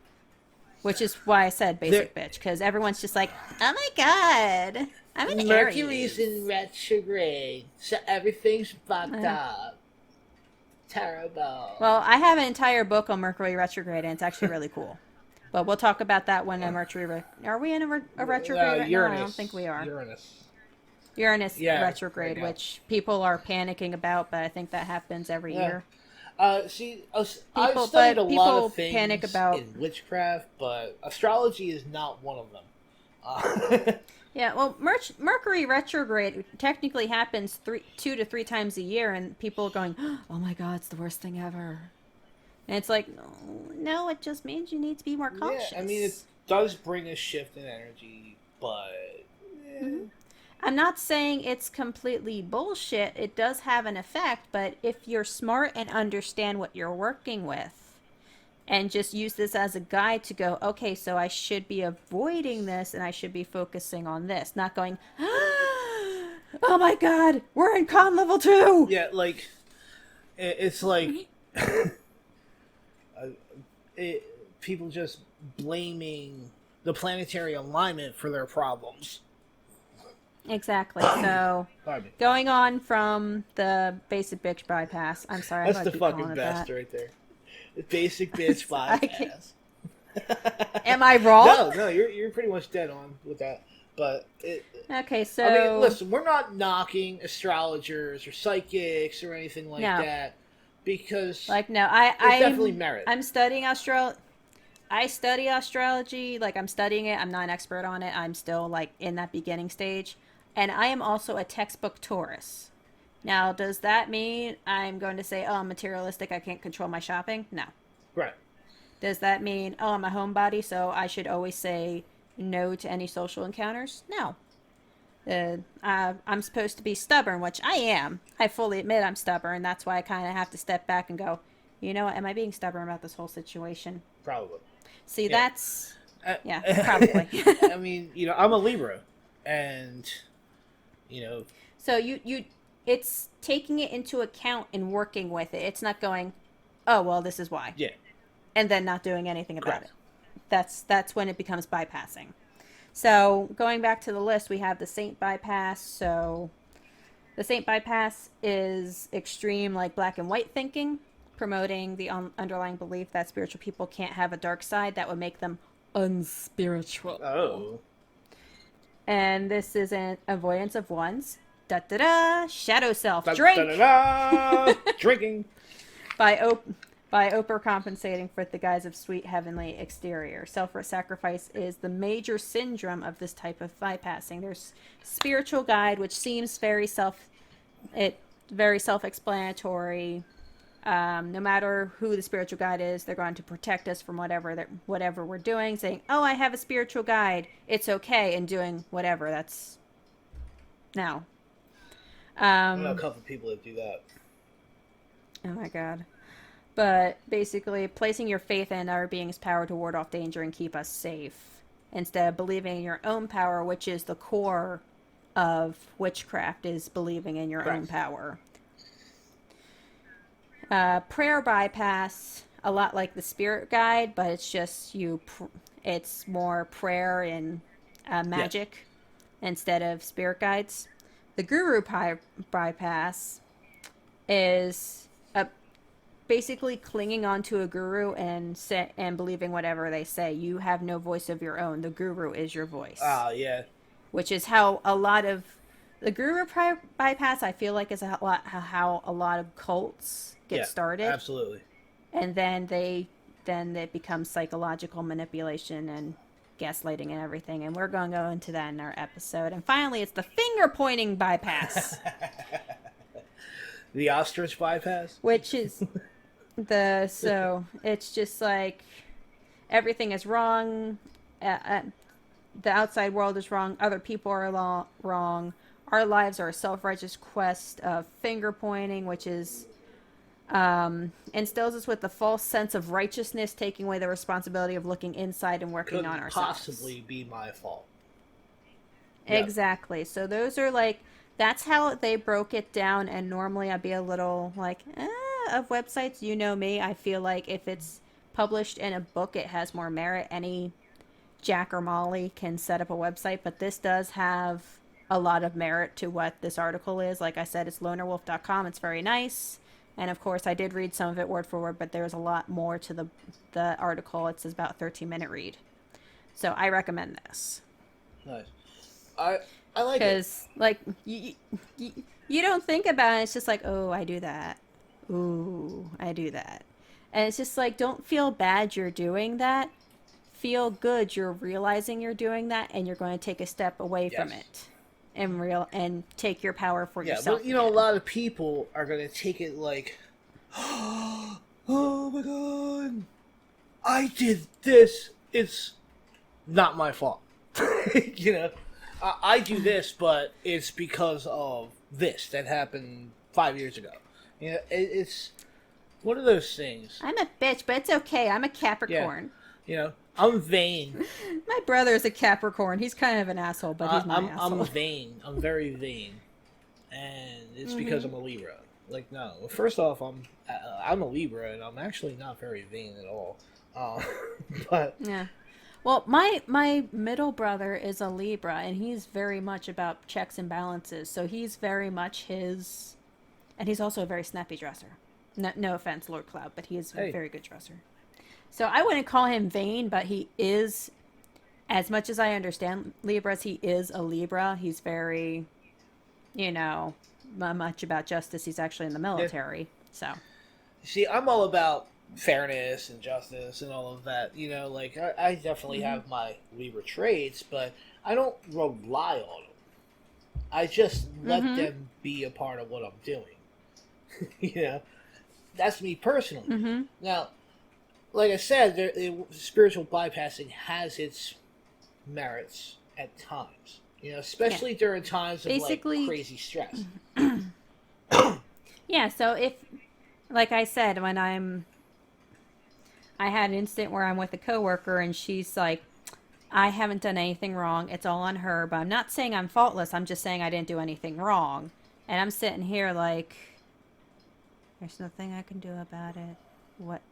Which is why I said basic bitch, because everyone's just like, "Oh my god, I'm an Aries." Mercury's in retrograde, so everything's fucked up. Terrible. Well, I have an entire book on Mercury retrograde, and it's actually really cool. But we'll talk about that when Mercury... Are we in a retrograde right now? I don't think we are. Uranus retrograde, right, which people are panicking about, but I think that happens every year. I've studied a lot of things panic about... in witchcraft, but astrology is not one of them. Yeah, well, Mercury retrograde technically happens 2 to 3 times a year, and people are going, "Oh my god, it's the worst thing ever." And it's like, no, it just means you need to be more cautious. Yeah, I mean, it does bring a shift in energy, but... Mm-hmm. I'm not saying it's completely bullshit. It does have an effect, but if you're smart and understand what you're working with, and just use this as a guide to go, okay, so I should be avoiding this, and I should be focusing on this. Not going, "Oh my god, we're in con level 2! Yeah, like, it's like... people just blaming the planetary alignment for their problems. Exactly. So, going on from the basic bitch bypass. I'm sorry. That's the fucking best right there. The basic bitch bypass. Am I wrong? No, you're pretty much dead on with that. But okay, so I mean, listen, we're not knocking astrologers or psychics or anything like that, because I definitely merit. I'm studying I study astrology, like I'm studying it. I'm not an expert on it. I'm still like in that beginning stage, and I am also a textbook Taurus. Now, does that mean I'm going to say, "Oh, I'm materialistic, I can't control my shopping"? No. Right. Does that mean, "Oh, I'm a homebody, so I should always say no to any social encounters"? No. I'm supposed to be stubborn, which I am. I fully admit I'm stubborn. That's why I kind of have to step back and go, you know what? Am I being stubborn about this whole situation? Probably. See, that's... probably. I mean, I'm a Libra, and, So it's taking it into account and working with it. It's not going, "Oh, well, this is why." Yeah. And then not doing anything about it. That's when it becomes bypassing. So going back to the list, we have the Saint bypass. So the Saint bypass is extreme, like black and white thinking, promoting the underlying belief that spiritual people can't have a dark side that would make them unspiritual. Oh. And this is an avoidance of one's shadow self. Da, Drink. da, da, da, drinking. by overcompensating for the guise of sweet heavenly exterior. Self-sacrifice is the major syndrome of this type of bypassing. There's spiritual guide, which seems very self-explanatory. No matter who the spiritual guide is, they're going to protect us from whatever we're doing. Saying, "Oh, I have a spiritual guide. It's okay," and doing whatever. That's no. I know a couple of people that do that. Oh my god. But basically, placing your faith in our being's power to ward off danger and keep us safe, instead of believing in your own power, which is the core of witchcraft, is believing in your own power. Prayer bypass, a lot like the spirit guide, but it's just it's more prayer and magic instead of spirit guides. The guru bypass is basically clinging onto a guru and believing whatever they say. You have no voice of your own. The guru is your voice. Yeah. Which is how a lot of the guru bypass, I feel like, is how a lot of cults get started. Absolutely. And then it becomes psychological manipulation and gaslighting and everything. And we're going to go into that in our episode. And finally, it's the finger pointing bypass. The ostrich bypass? Which is so it's just like everything is wrong. The outside world is wrong. Other people are wrong. Our lives are a self-righteous quest of finger pointing, which is instills us with the false sense of righteousness, taking away the responsibility of looking inside and working on ourselves. Couldn't possibly be my fault. Exactly. So those are like, that's how they broke it down. And normally I'd be a little like, of websites, you know me, I feel like if it's published in a book, it has more merit. Any Jack or Molly can set up a website, but this does have a lot of merit to what this article is. Like I said, it's lonerwolf.com. It's very nice. And of course, I did read some of it word for word, but there's a lot more to the article. It's about a 13-minute read. So I recommend this. Nice. I like it. Because, like, you don't think about it. It's just like, oh, I do that. Ooh, I do that. And it's just like, don't feel bad you're doing that. Feel good you're realizing you're doing that, and you're going to take a step away from it. And take your power for yourself. But, a lot of people are going to take it like, oh my god, I did this. It's not my fault. I do this, but it's because of this that happened 5 years ago. It's one of those things. I'm a bitch, but it's okay. I'm a Capricorn. I'm vain. My brother's a Capricorn. He's kind of an asshole, but he's my asshole. I'm vain. I'm very vain, and it's because I'm a Libra. Like, no. First off, I'm a Libra, and I'm actually not very vain at all. But yeah. Well, my middle brother is a Libra, and he's very much about checks and balances. So he's very much his, and he's also a very snappy dresser. No offense, Lord Cloud, but he is a very good dresser. So I wouldn't call him vain, but he is, as much as I understand Libras, he is a Libra. He's very, much about justice. He's actually in the military. Yeah. So, see, I'm all about fairness and justice and all of that. I definitely have my Libra traits, but I don't rely on them. I just let them be a part of what I'm doing. That's me personally. Now, like I said, spiritual bypassing has its merits at times. Especially during times of basically, crazy stress. Yeah, so if, like I said, when I had an incident where I'm with a coworker and she's like, I haven't done anything wrong. It's all on her, but I'm not saying I'm faultless. I'm just saying I didn't do anything wrong. And I'm sitting here like, there's nothing I can do about it.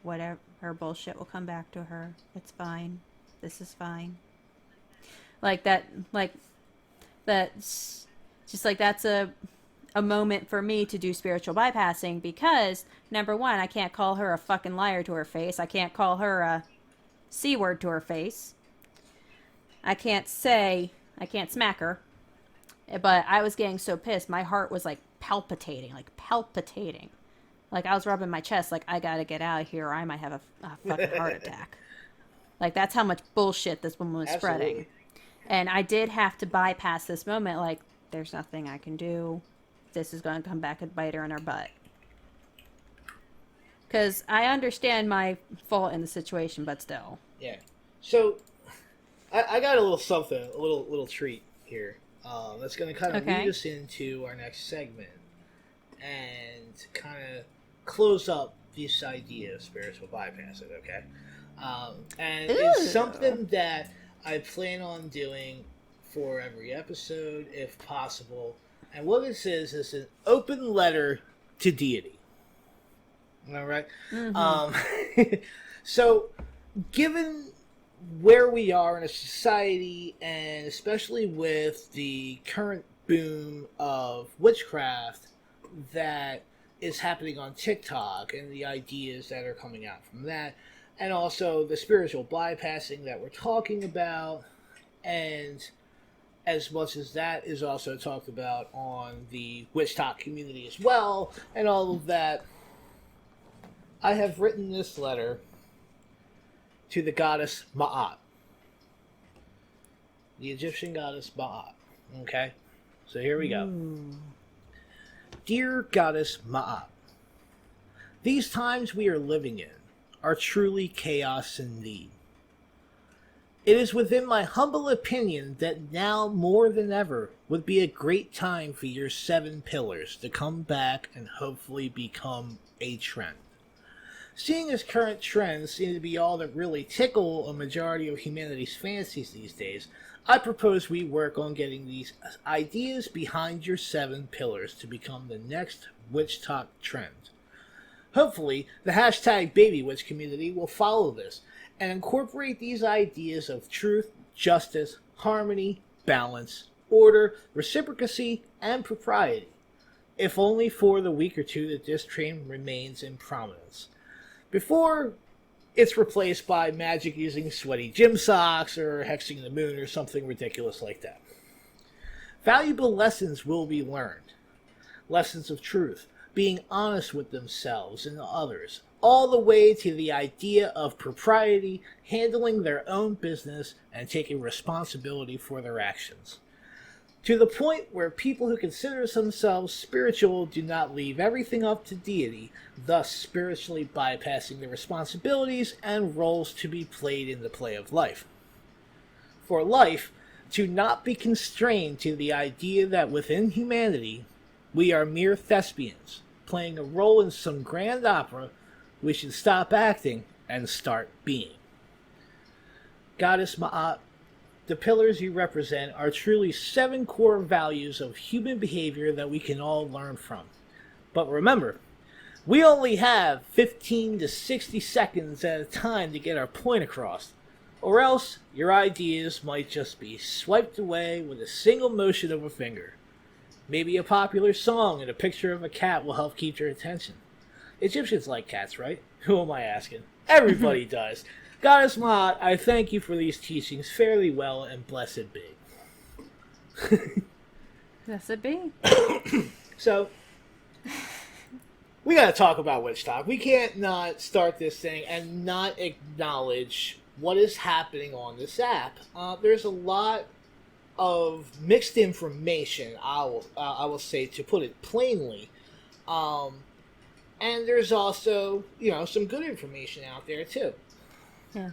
Whatever, her bullshit will come back to her. It's fine. This is fine. That's just like, that's a moment for me to do spiritual bypassing, because number one, I can't call her a fucking liar to her face. I can't call her a C word to her face. I can't smack her. But I was getting so pissed. My heart was like palpitating. Like, I was rubbing my chest, like, I gotta get out of here or I might have a fucking heart attack. Like, that's how much bullshit this woman was spreading. And I did have to bypass this moment, like, there's nothing I can do. This is going to come back and bite her in her butt. Because I understand my fault in the situation, but still. Yeah. So, I got a little something, a little treat here. That's going to kind of lead us into our next segment and kind of close up this idea of spiritual bypassing, okay? And it's something that I plan on doing for every episode, if possible. And what this is an open letter to deity. All right? Mm-hmm. So, given where we are in a society, and especially with the current boom of witchcraft that is happening on TikTok and the ideas that are coming out from that, and also the spiritual bypassing that we're talking about, and as much as that is also talked about on the Witch Talk community as well, and all of that, I have written this letter to the goddess Ma'at, the Egyptian goddess Ma'at. Okay? So here we go. Dear goddess Ma'at, these times we are living in are truly chaos indeed. It is within my humble opinion that now more than ever would be a great time for your 7 pillars to come back and hopefully become a trend. Seeing as current trends seem to be all that really tickle a majority of humanity's fancies these days, I propose we work on getting these ideas behind your 7 pillars to become the next Witch Talk trend. Hopefully, the hashtag BabyWitch community will follow this and incorporate these ideas of truth, justice, harmony, balance, order, reciprocity, and propriety, if only for the week or two that this train remains in prominence, before it's replaced by magic using sweaty gym socks or hexing the moon or something ridiculous like that. Valuable lessons will be learned. Lessons of truth, being honest with themselves and others, all the way to the idea of propriety, handling their own business, and taking responsibility for their actions. To the point where people who consider themselves spiritual do not leave everything up to deity, thus spiritually bypassing the responsibilities and roles to be played in the play of life. For life, to not be constrained to the idea that within humanity, we are mere thespians, playing a role in some grand opera. We should stop acting and start being. Goddess Ma'at, the pillars you represent are truly 7 core values of human behavior that we can all learn from. But remember, we only have 15 to 60 seconds at a time to get our point across, or else your ideas might just be swiped away with a single motion of a finger. Maybe a popular song and a picture of a cat will help keep your attention. Egyptians like cats, right? Who am I asking? Everybody does. Goddess Ma'at, I thank you for these teachings. Fairly well, and blessed be. Blessed be. So, we gotta talk about Witch Talk. We can't not start this thing and not acknowledge what is happening on this app. There's a lot of mixed information, I will say, to put it plainly. And there's also, some good information out there, too. Yeah,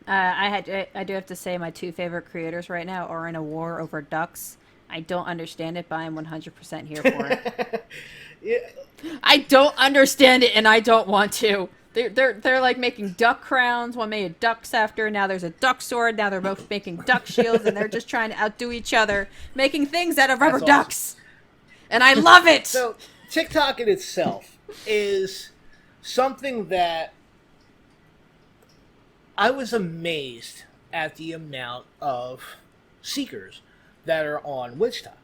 I do have to say my 2 favorite creators right now are in a war over ducks. I don't understand it, but I'm 100% here for it. Yeah. I don't understand it, and I don't want to. They're like making duck crowns. One made a duck scepter. Now there's a duck sword. Now they're both making duck shields, and they're just trying to outdo each other, making things out of rubber ducks. And I love it. So TikTok in itself is something that I was amazed at the amount of seekers that are on Witch Talk.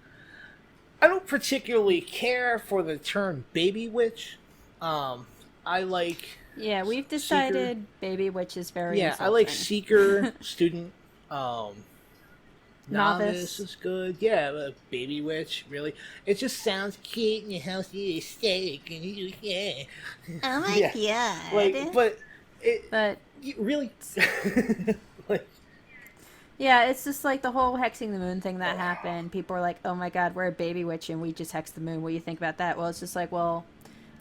I don't particularly care for the term baby witch. I like... Yeah, we've decided seeker. Baby witch is very insulting. I like seeker, student. Novice is good. Yeah, baby witch, really. It just sounds cute and your house is aesthetic and yeah. Oh my god. Like, but it But really like yeah, it's just like the whole hexing the moon thing that happened. People are like, "Oh my god, we're a baby witch and we just hexed the moon." What do you think about that? Well, it's just like, well,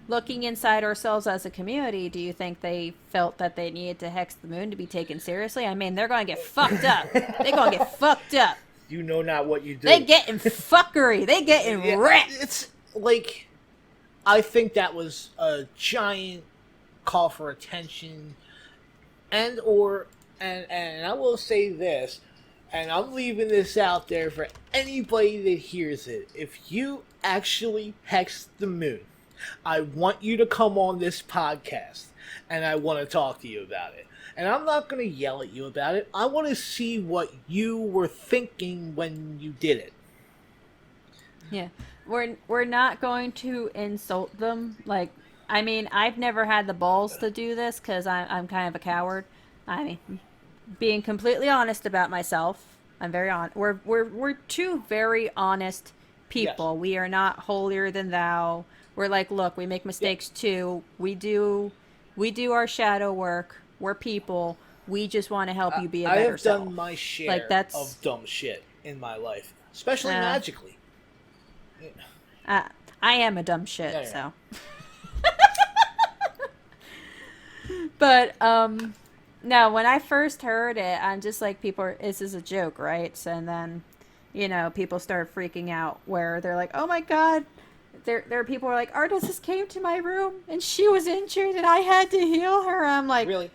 looking inside ourselves as a community, do you think they felt that they needed to hex the moon to be taken seriously? I mean, they're going to get fucked up. They're going to get fucked up. you know not what you do. They getting fuckery. They getting wrecked. It's like I think that was a giant call for attention and I will say this, and I'm leaving this out there for anybody that hears it. If you actually hex the moon, I want you to come on this podcast and I want to talk to you about it. And I'm not going to yell at you about it. I want to see what you were thinking when you did it. Yeah. We're not going to insult them. Like, I mean, I've never had the balls to do this because I'm kind of a coward. I mean, being completely honest about myself, I'm very honest. We're two very honest people. Yes. We are not holier than thou. We're like, look, we make mistakes too. We do our shadow work. We're people. We just want to help you be a better self. I have done my share of dumb shit in my life, especially magically. I am a dumb shit, so. But no, when I first heard it, I'm just like, this is a joke, right? So, and then, people start freaking out where they're like, oh my god. There are people who are like, Artis came to my room and she was injured and I had to heal her. I'm like, really?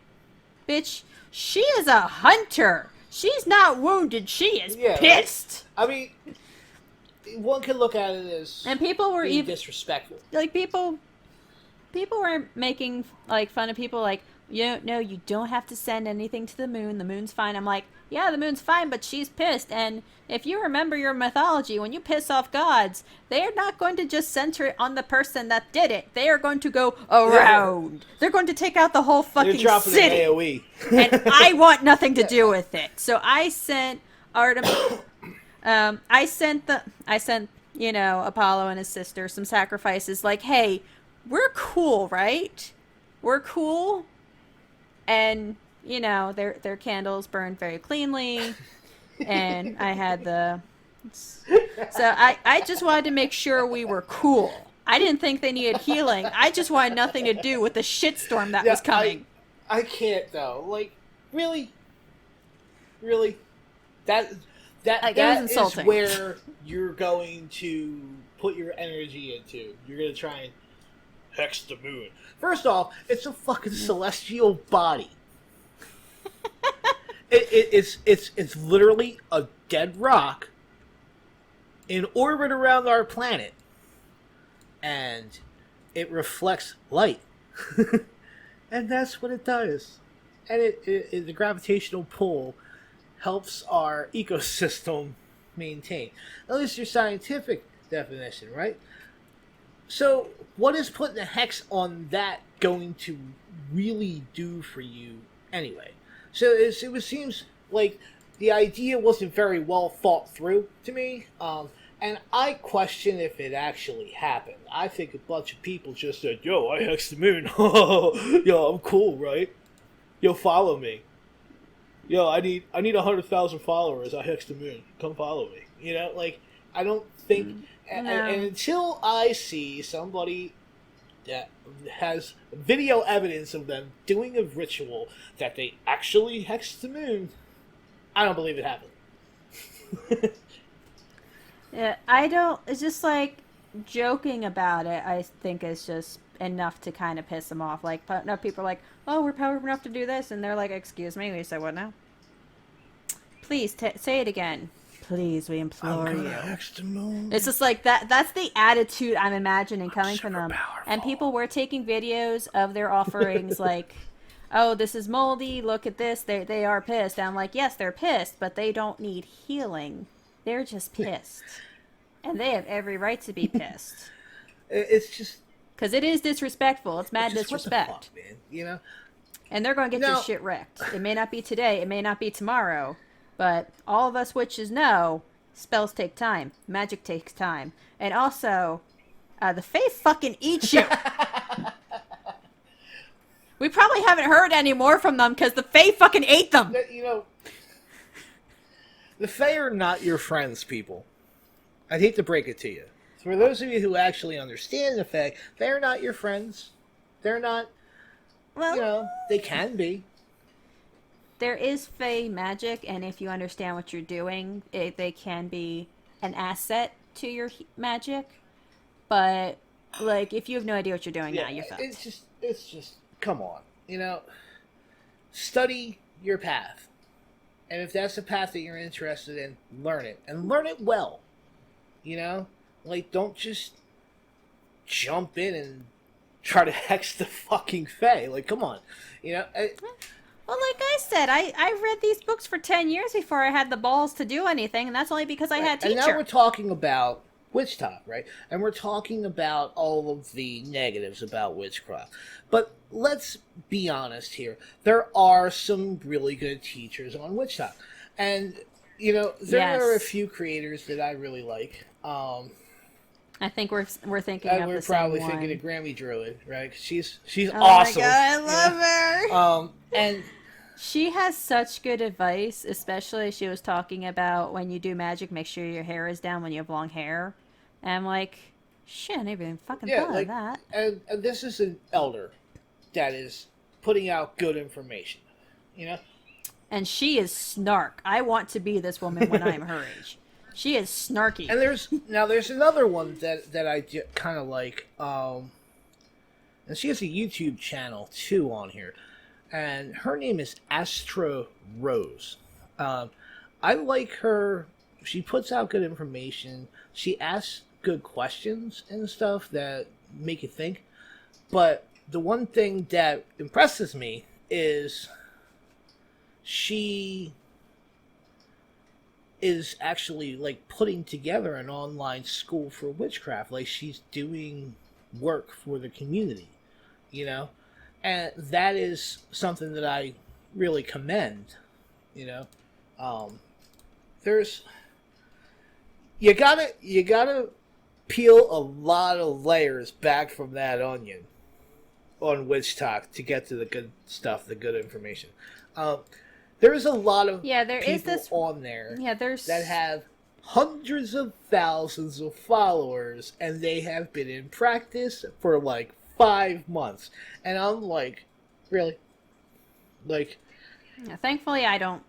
Bitch, she is a hunter. She's not wounded. She is pissed. I mean, one can look at it as and people were even disrespectful. Like people were making like fun of people like, no, you don't have to send anything to the moon. The moon's fine. I'm like, yeah, the moon's fine, but she's pissed. And if you remember your mythology, when you piss off gods, they are not going to just center it on the person that did it. They are going to go around. Yeah. They're going to take out the whole fucking city. An AOE. And I want nothing to do with it. So I sent Artemis. I sent Apollo and his sister some sacrifices. Like, hey, we're cool, right? We're cool. And, their candles burned very cleanly. And I had so I just wanted to make sure we were cool. I didn't think they needed healing. I just wanted nothing to do with the shitstorm that was coming. I can't, though. Like, really? That is where you're going to put your energy into. You're going to try and hex the moon. First off, it's a fucking celestial body. It's literally a dead rock in orbit around our planet, and it reflects light, and that's what it does. And the gravitational pull helps our ecosystem maintain. At least your scientific definition, right? So, what is putting a hex on that going to really do for you anyway? So, it seems like the idea wasn't very well thought through to me, and I question if it actually happened. I think a bunch of people just said, yo, I hexed the moon. Yo, I'm cool, right? Yo, follow me. Yo, I need 100,000 followers. I hexed the moon. Come follow me. I don't think... And until I see somebody that has video evidence of them doing a ritual that they actually hexed the moon, I don't believe it happened. Yeah, I don't... It's just like joking about it, I think is just enough to kind of piss them off. Like, enough people are like, oh, we're powerful enough to do this. And they're like, excuse me? We said what now? Please, say it again. Please, we implore you. It's just like that's the attitude I'm imagining coming from them. Powerful. And people were taking videos of their offerings like, oh, this is moldy, look at this, they are pissed. And I'm like, yes, they're pissed, but they don't need healing. They're just pissed. And they have every right to be pissed. It's just... Because it is disrespectful. It's mad disrespect. What the fuck, man? And they're going to get their shit wrecked. It may not be today, it may not be tomorrow. But all of us witches know spells take time. Magic takes time. And also, the Fae fucking eat you. We probably haven't heard any more from them because the Fae fucking ate them. You know, the Fae are not your friends, people. I'd hate to break it to you. For those of you who actually understand the Fae, they're not your friends. They're not, Well, you know, they can be. There is Fae magic, and if you understand what you're doing, they can be an asset to your magic. But, like, if you have no idea what you're doing now, you're fucked. It's just, come on. You know, study your path. And if that's the path that you're interested in, learn it. And learn it well. You know? Like, don't just jump in and try to hex the fucking Fae. Like, come on. You know? Well, like I said, I read these books for 10 years before I had the balls to do anything, and that's only because I had teacher. And now we're talking about witch talk, right? And we're talking about all of the negatives about witchcraft. But let's be honest here. There are some really good teachers on witch talk. And, you know, there are a few creators that I really like. I think we're thinking of the same one. We're probably thinking of Grammy Druid, right? She's awesome. Oh my God, I love her. And she has such good advice, especially she was talking about when you do magic, make sure your hair is down when you have long hair. And I'm like, shit, I never even fucking thought of that. And this is an elder that is putting out good information, you know? And she is snark. I want to be this woman when I'm her age. She is snarky. And there's another one that I kind of like, and she has a YouTube channel too on here. And her name is Astra Rose. I like her. She puts out good information. She asks good questions and stuff that make you think. But the one thing that impresses me is she is actually like putting together an online school for witchcraft. Like, she's doing work for the community, you know? And that is something that I really commend, you know. You gotta peel a lot of layers back from that onion on Witch Talk to get to the good stuff, the good information. There's a lot of people on there that have hundreds of thousands of followers, and they have been in practice for like 5 months, and I'm like, really? Like, thankfully, I don't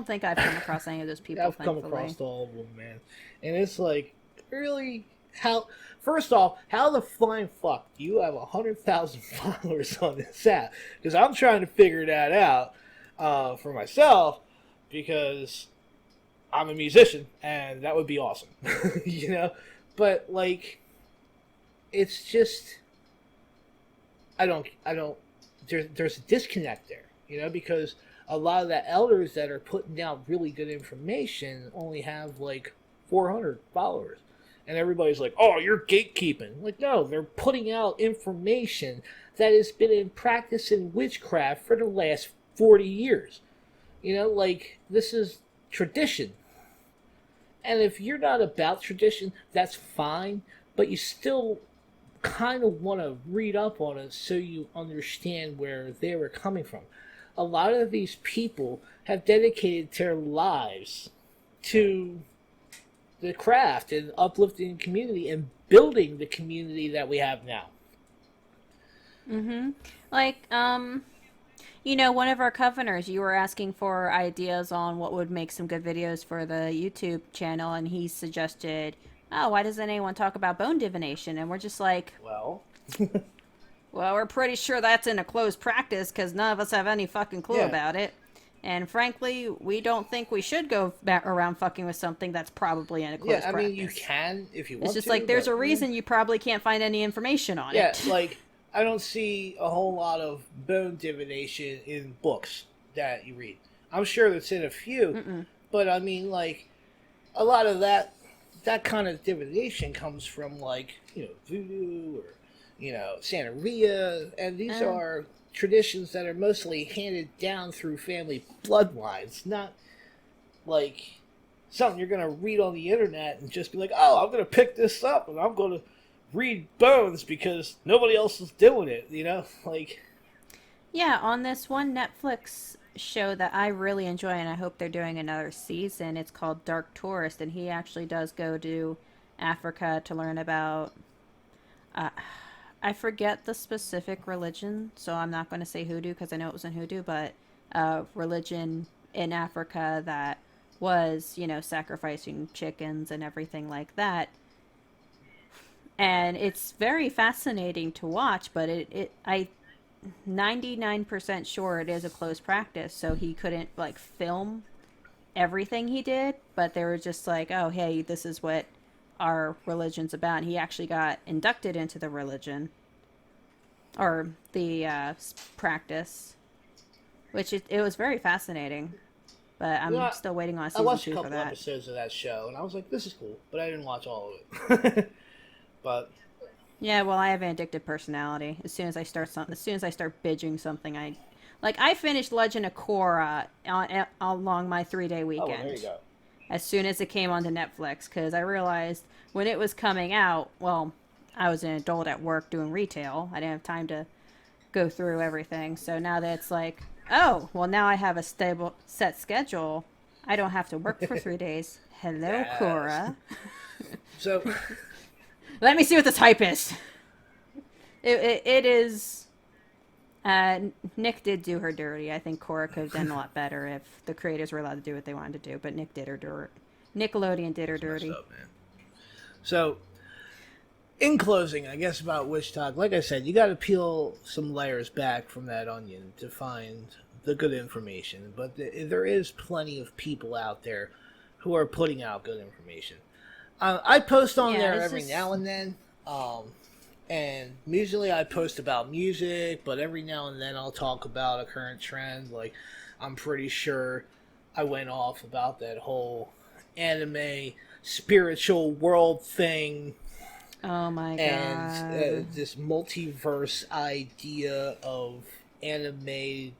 think I've come across any of those people. I've come across all of them, man, and it's like, really? How? First off, how the flying fuck do you have 100,000 followers on this app? Because I'm trying to figure that out for myself, because I'm a musician, and that would be awesome, you know. But like, it's just. I don't. There's a disconnect there, you know, because a lot of the elders that are putting out really good information only have like 400 followers, and everybody's like, "Oh, you're gatekeeping." Like, no, they're putting out information that has been in practice in witchcraft for the last 40 years. You know, like, this is tradition, and if you're not about tradition, that's fine, but you still kind of want to read up on it so you understand where they were coming from. A lot of these people have dedicated their lives to the craft and uplifting the community and building the community that we have now. Like, you know, one of our coveners, you were asking for ideas on what would make some good videos for the YouTube channel, and he suggested, oh, why doesn't anyone talk about bone divination? And we're just like, well, we're pretty sure that's in a closed practice because none of us have any fucking clue about it. And frankly, we don't think we should go back around fucking with something that's probably in a closed practice. Yeah, I mean, you can if you want to. It's just like, there's a reason you probably can't find any information on it. Yeah, like, I don't see a whole lot of bone divination in books that you read. I'm sure that's in a few, but I mean, like, a lot of that kind of divination comes from, like, you know, voodoo or, you know, Santeria, and these are traditions that are mostly handed down through family bloodlines, not like something you're gonna read on the internet and just be like, oh, I'm gonna pick this up and I'm gonna read Bones because nobody else is doing it. Like. Yeah, on this one Netflix show that I really enjoy, and I hope they're doing another season, it's called Dark Tourist, and he actually does go to Africa to learn about. Uh, I forget the specific religion, so I'm not going to say hoodoo because I know it was in hoodoo, but religion in Africa that was, sacrificing chickens and everything like that. And it's very fascinating to watch, but I 99% sure it is a closed practice, so he couldn't like film everything he did, but they were just like, oh, hey, this is what our religion's about. And he actually got inducted into the religion or the practice, which it was very fascinating. But I'm still waiting on I season watched a 2 for couple that. episodes of that show, and I was like, this is cool, but I didn't watch all of it. But Yeah, well, I have an addictive personality. As soon as I start binging something, I finished Legend of Korra along my 3-day weekend. oh, there you go. As soon as it came onto Netflix, because I realized when it was coming out, well, I was an adult at work doing retail. I didn't have time to go through everything. So now that it's like, oh, well, now I have a stable set schedule. I don't have to work for 3 days. Hello, Yes. Korra. So, Let me see what the type is. It is. Nick did do her dirty. I think Korra could have done a lot better if the creators were allowed to do what they wanted to do. But Nick did her dirty. Nickelodeon did her dirty. up, man. So, in closing, I guess about Witch Talk, like I said, you got to peel some layers back from that onion to find the good information. But there is plenty of people out there who are putting out good information. I post on there every now and then. And usually I post about music, but every now and then I'll talk about a current trend. Like, I'm pretty sure I went off about that whole anime spiritual world thing. Oh my god. And this multiverse idea of anime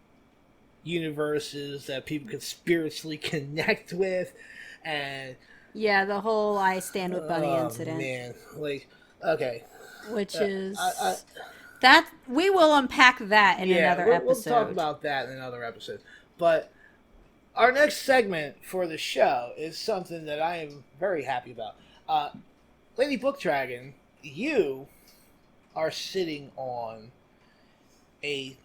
universes that people could spiritually connect with. And yeah, the whole I Stand With Bunny incident. Man, like, okay. Which is that we will unpack that in another episode. We'll talk about that in another episode. But our next segment for the show is something that I am very happy about. Lady Bookdragon, you are sitting on a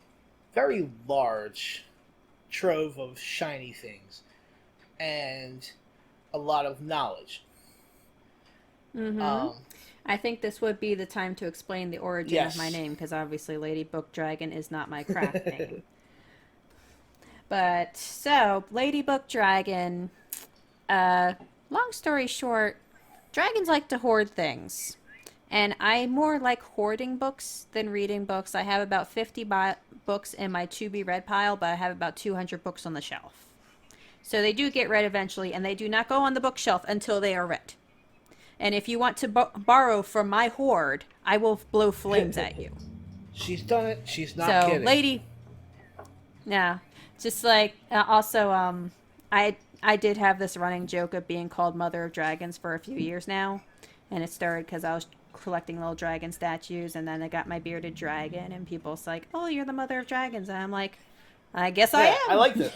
very large trove of shiny things and a lot of knowledge. Mm-hmm. I think this would be the time to explain the origin of my name, because obviously Lady Bookdragon is not my craft name. But, so, Lady Bookdragon, long story short, dragons like to hoard things. And I more like hoarding books than reading books. I have about 50 books in my to-be-read pile, but I have about 200 books on the shelf. So they do get read eventually, and they do not go on the bookshelf until they are read. And if you want to borrow from my hoard, I will blow flames at you. She's done it. She's not kidding. So, lady... Yeah. Just like... also, I did have this running joke of being called Mother of Dragons for a few years now. And it started because I was collecting little dragon statues, and then I got my bearded dragon, and people's like, oh, you're the Mother of Dragons. And I'm like, I guess I am. I like this.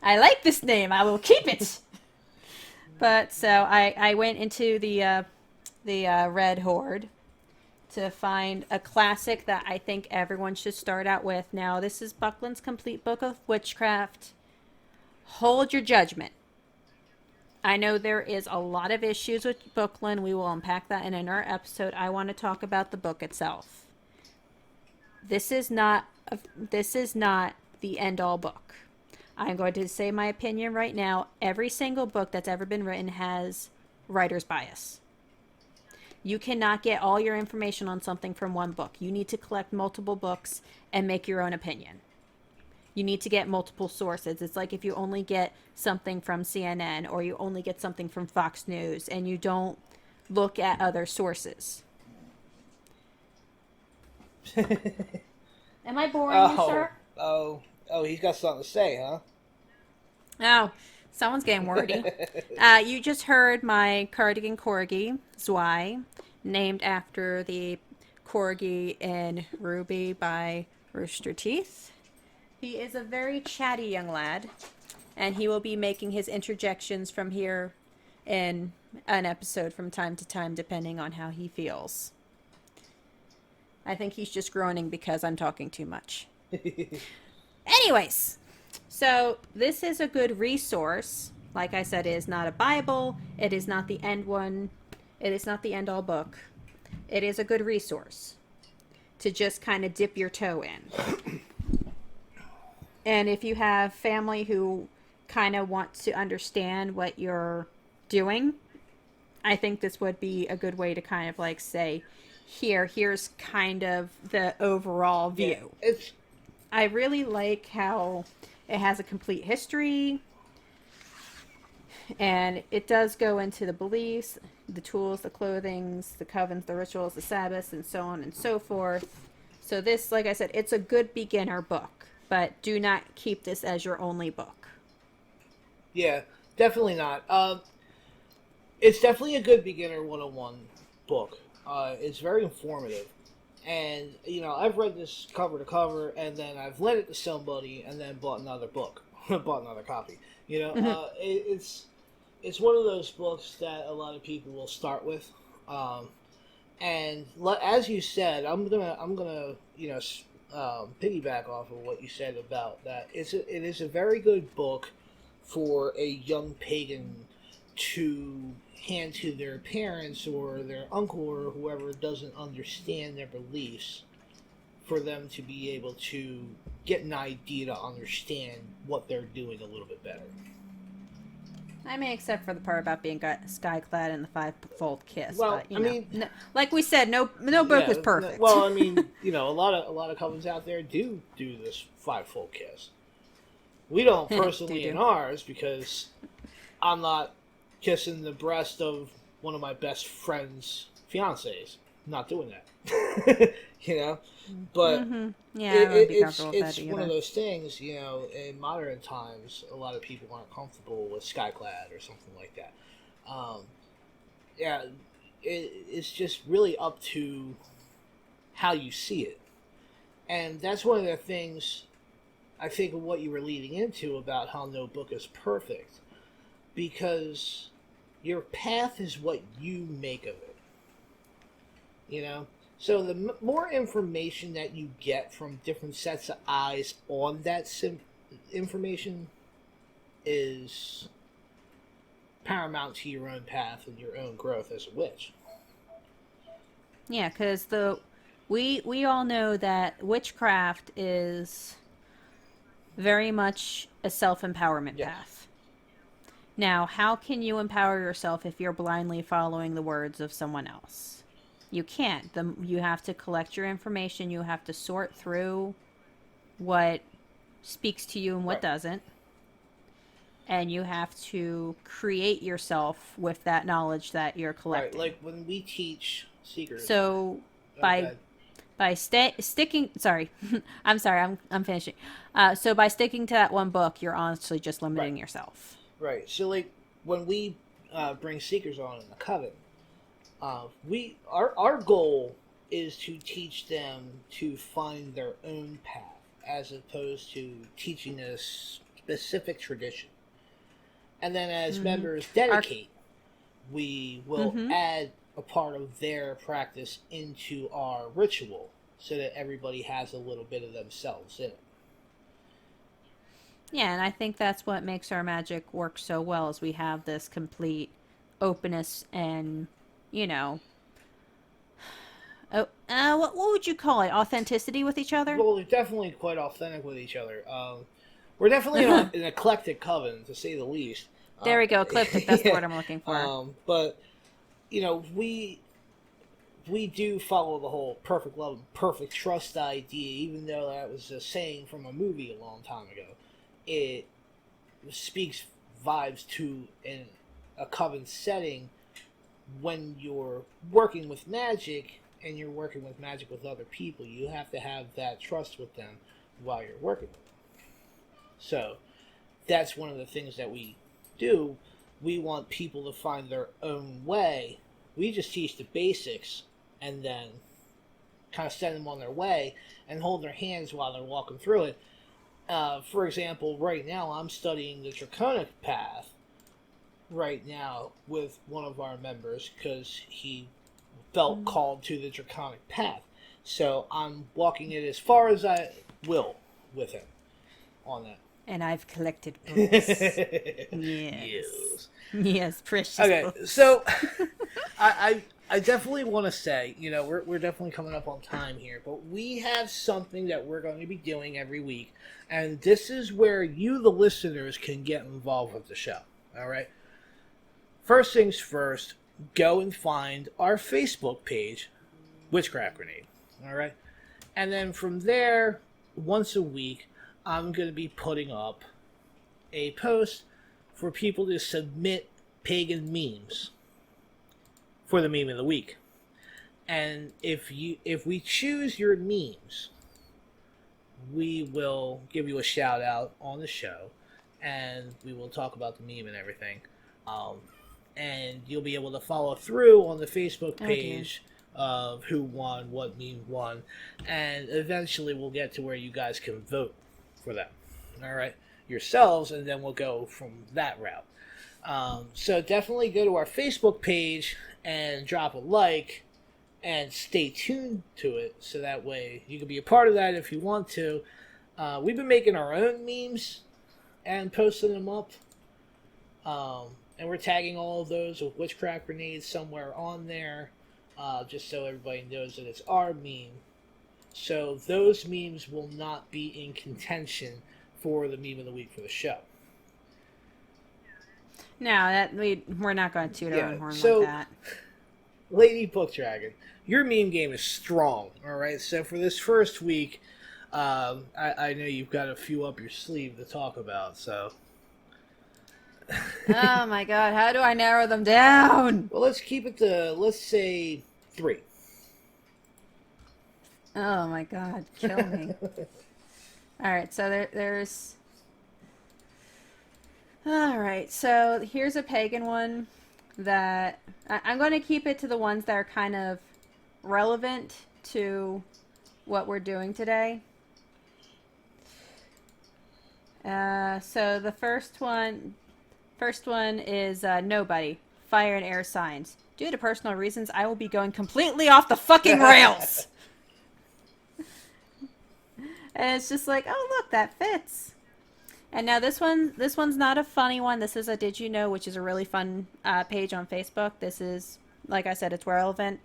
I like this name. I will keep it. But so I went into the Red Horde to find a classic that I think everyone should start out with. Now, this is Buckland's Complete Book of Witchcraft. Hold your judgment. I know there is a lot of issues with Bookland. We will unpack that in another episode. I want to talk about the book itself. This is not the end-all book. I'm going to say my opinion right now. Every single book that's ever been written has writer's bias. You cannot get all your information on something from one book. You need to collect multiple books and make your own opinion. You need to get multiple sources. It's like if you only get something from CNN or you only get something from Fox News and you don't look at other sources. Am I boring you, sir? Oh, he's got something to say, huh? Oh, someone's getting wordy. You just heard my cardigan corgi, Zwei, named after the corgi in Ruby by Rooster Teeth. He is a very chatty young lad, and he will be making his interjections from here in an episode from time to time, depending on how he feels. I think he's just groaning because I'm talking too much. Anyways, so this is a good resource. Like I said, it is not a Bible. It is not the end one. It is not the end all book. It is a good resource to just kind of dip your toe in. And if you have family who kind of want to understand what you're doing, I think this would be a good way to kind of like say, here's kind of the overall view. Yeah, I really like how it has a complete history, and it does go into the beliefs, the tools, the clothings, the covens, the rituals, the Sabbaths, and so on and so forth. So this, like I said, it's a good beginner book, but do not keep this as your only book. Yeah, definitely not. It's definitely a good beginner 101 book. It's very informative. And, I've read this cover to cover, and then I've lent it to somebody, and then bought another book. Bought another copy. It's one of those books that a lot of people will start with. And as you said, I'm gonna piggyback off of what you said about that. It is a very good book for a young pagan to hand to their parents or their uncle or whoever doesn't understand their beliefs, for them to be able to get an idea to understand what they're doing a little bit better. I mean, except for the part about being sky-clad in the five-fold kiss. Well, but, no, like we said, no book is perfect. Well, a lot of covens out there do this five-fold kiss. We don't personally in ours, because I'm not kissing the breast of one of my best friend's fiancés. Not doing that. But yeah, I wouldn't be comfortable with that it's either. one of those things, in modern times, a lot of people aren't comfortable with skyclad or something like that. It's just really up to how you see it. And that's one of the things, I think, of what you were leading into about how no book is perfect. Because your path is what you make of it. So the more information that you get from different sets of eyes on that information is paramount to your own path and your own growth as a witch. Yeah, because we all know that witchcraft is very much a self-empowerment path. Now, how can you empower yourself if you're blindly following the words of someone else? You can't. You have to collect your information. You have to sort through what speaks to you and what doesn't. And you have to create yourself with that knowledge that you're collecting. Right, like when we teach Seekers. So, by sticking... Sorry. I'm finishing. So by sticking to that one book, you're honestly just limiting yourself. Right. So, like, when we bring Seekers on in the Coven, our goal is to teach them to find their own path, as opposed to teaching a specific tradition. And then as members dedicate, we will add a part of their practice into our ritual, so that everybody has a little bit of themselves in it. Yeah, and I think that's what makes our magic work so well, is we have this complete openness and, what would you call it? Authenticity with each other? Well, they're definitely quite authentic with each other. We're definitely an eclectic coven, to say the least. There we go, eclectic. That's the word I'm looking for. But, we do follow the whole perfect love and perfect trust idea, even though that was a saying from a movie a long time ago. It speaks vibes to in a coven setting when you're working with magic, and you're working with magic with other people. You have to have that trust with them while you're working with them. So, that's one of the things that we do. We want people to find their own way. We just teach the basics and then kind of send them on their way and hold their hands while they're walking through it. For example, right now I'm studying the Draconic Path right now with one of our members because he felt called to the Draconic Path. So I'm walking it as far as I will with him on that. And I've collected books. Yes. Yes, precious books. So I definitely want to say, we're definitely coming up on time here, but we have something that we're going to be doing every week, and this is where you, the listeners, can get involved with the show. All right? First things first, go and find our Facebook page, Witchcraft Grenade. All right? And then from there, once a week, I'm going to be putting up a post for people to submit pagan memes for the meme of the week. And if we choose your memes, we will give you a shout out on the show, and we will talk about the meme and everything. And you'll be able to follow through on the Facebook page of who won, what meme won, and eventually we'll get to where you guys can vote for them, all right, yourselves, and then we'll go from that route. So definitely go to our Facebook page and drop a like and stay tuned to it so that way you can be a part of that if you want to. We've been making our own memes and posting them up, and we're tagging all of those with Witchcraft Grenade somewhere on there, just so everybody knows that it's our meme. So those memes will not be in contention for the meme of the week for the show. No, we're not going to toot our own horn like that. Lady Bookdragon, your meme game is strong, all right? So for this first week, I know you've got a few up your sleeve to talk about, so... Oh my god, how do I narrow them down? Well, let's keep it to, let's say, 3. Oh my god, kill me. Alright, so there's... Alright, so here's a pagan one that... I'm going to keep it to the ones that are kind of relevant to what we're doing today. So the first one is Nobody. Fire and air signs. Due to personal reasons, I will be going completely off the fucking rails! And it's just like, oh look, that fits. And now this one's not a funny one. This is a Did You Know, which is a really fun page on Facebook. This is, like I said, it's relevant.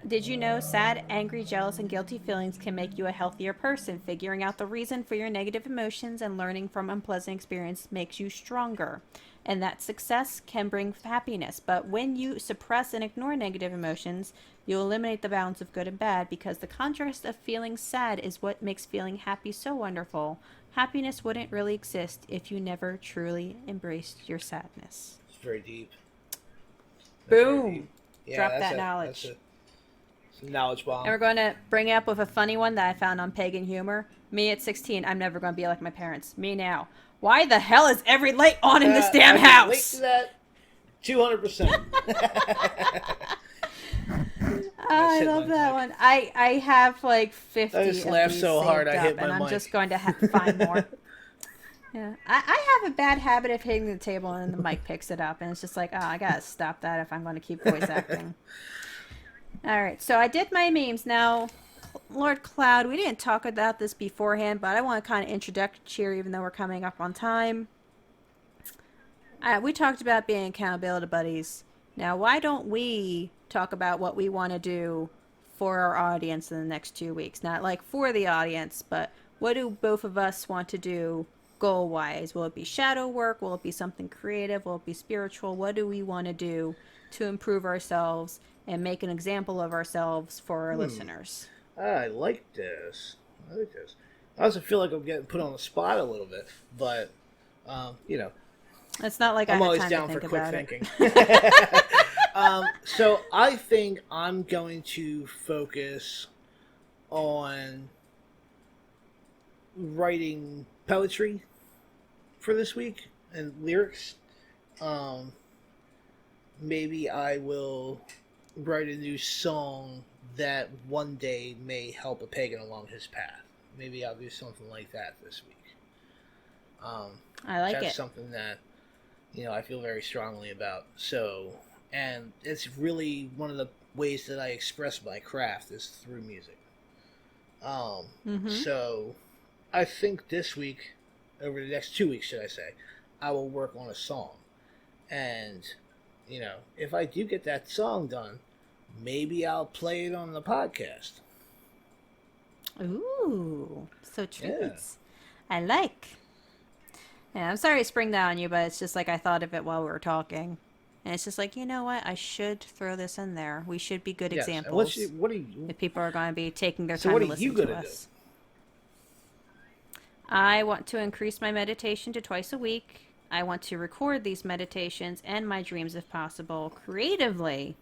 Did you know sad, angry, jealous, and guilty feelings can make you a healthier person? Figuring out the reason for your negative emotions and learning from unpleasant experience makes you stronger. And that success can bring happiness. But when you suppress and ignore negative emotions, you eliminate the balance of good and bad, because the contrast of feeling sad is what makes feeling happy so wonderful. Happiness wouldn't really exist if you never truly embraced your sadness. It's very deep. Boom. Deep. Yeah, Drop that knowledge. That's a knowledge bomb. And we're going to bring up with a funny one that I found on Pagan Humor. Me at 16, I'm never going to be like my parents. Me now. Why the hell is every light on in this damn house? Link to that, 200%. I love that one. I have like 50. I just laughed so hard I hit my mic. And I'm just going to find more. Yeah, I have a bad habit of hitting the table and then the mic picks it up, and it's just like, oh, I gotta stop that if I'm going to keep voice acting. All right, so I did my memes. Now, Lord Cloud, we didn't talk about this beforehand, but I want to kind of introduce here, even though we're coming up on time. We talked about being accountability buddies. Now, why don't we talk about what we want to do for our audience in the next 2 weeks? Not like for the audience, but what do both of us want to do goal-wise? Will it be shadow work? Will it be something creative? Will it be spiritual? What do we want to do to improve ourselves and make an example of ourselves for our listeners? I like this. I also feel like I'm getting put on the spot a little bit, but, It's not like I'm I always have down time to for think quick about thinking. So I think I'm going to focus on writing poetry for this week and lyrics. Maybe I will write a new song that one day may help a pagan along his path. Maybe I'll do something like that this week. I like that's it. Something that, I feel very strongly about. So, and it's really one of the ways that I express my craft is through music. So I think this week, over the next 2 weeks, should I say, I will work on a song. And, if I do get that song done, maybe I'll play it on the podcast. Ooh, so treats. Yeah. I like. Yeah, I'm sorry to spring that on you, but it's just like I thought of it while we were talking. And it's just like, you know what? I should throw this in there. We should be good examples. What are you? If people are going to be taking their time to listen to us. I want to increase my meditation to twice a week. I want to record these meditations and my dreams if possible creatively.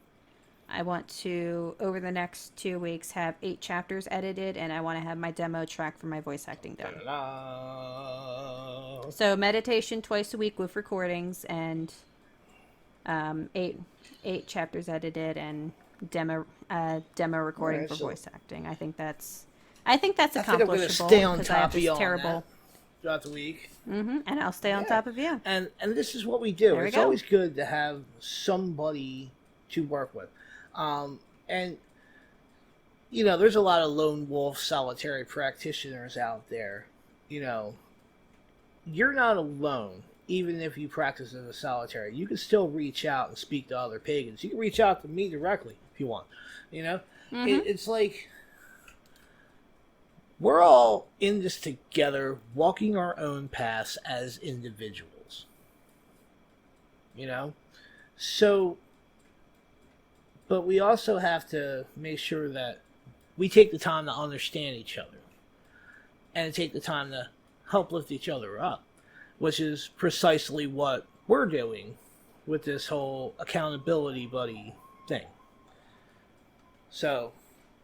I want to, over the next 2 weeks, have 8 chapters edited, and I want to have my demo track for my voice acting done. Ta-da. So meditation twice a week with recordings, and 8 chapters edited, and demo recording for voice acting. I think that's accomplishable. I'm stay on top of you terrible throughout the week. And I'll stay on top of you. And this is what we do. It's always good to have somebody to work with. And there's a lot of lone wolf solitary practitioners out there. You're not alone. Even if you practice as a solitary, you can still reach out and speak to other pagans. You can reach out to me directly if you want. It's like we're all in this together, walking our own paths as individuals. So, but we also have to make sure that we take the time to understand each other and take the time to help lift each other up, which is precisely what we're doing with this whole accountability buddy thing. So,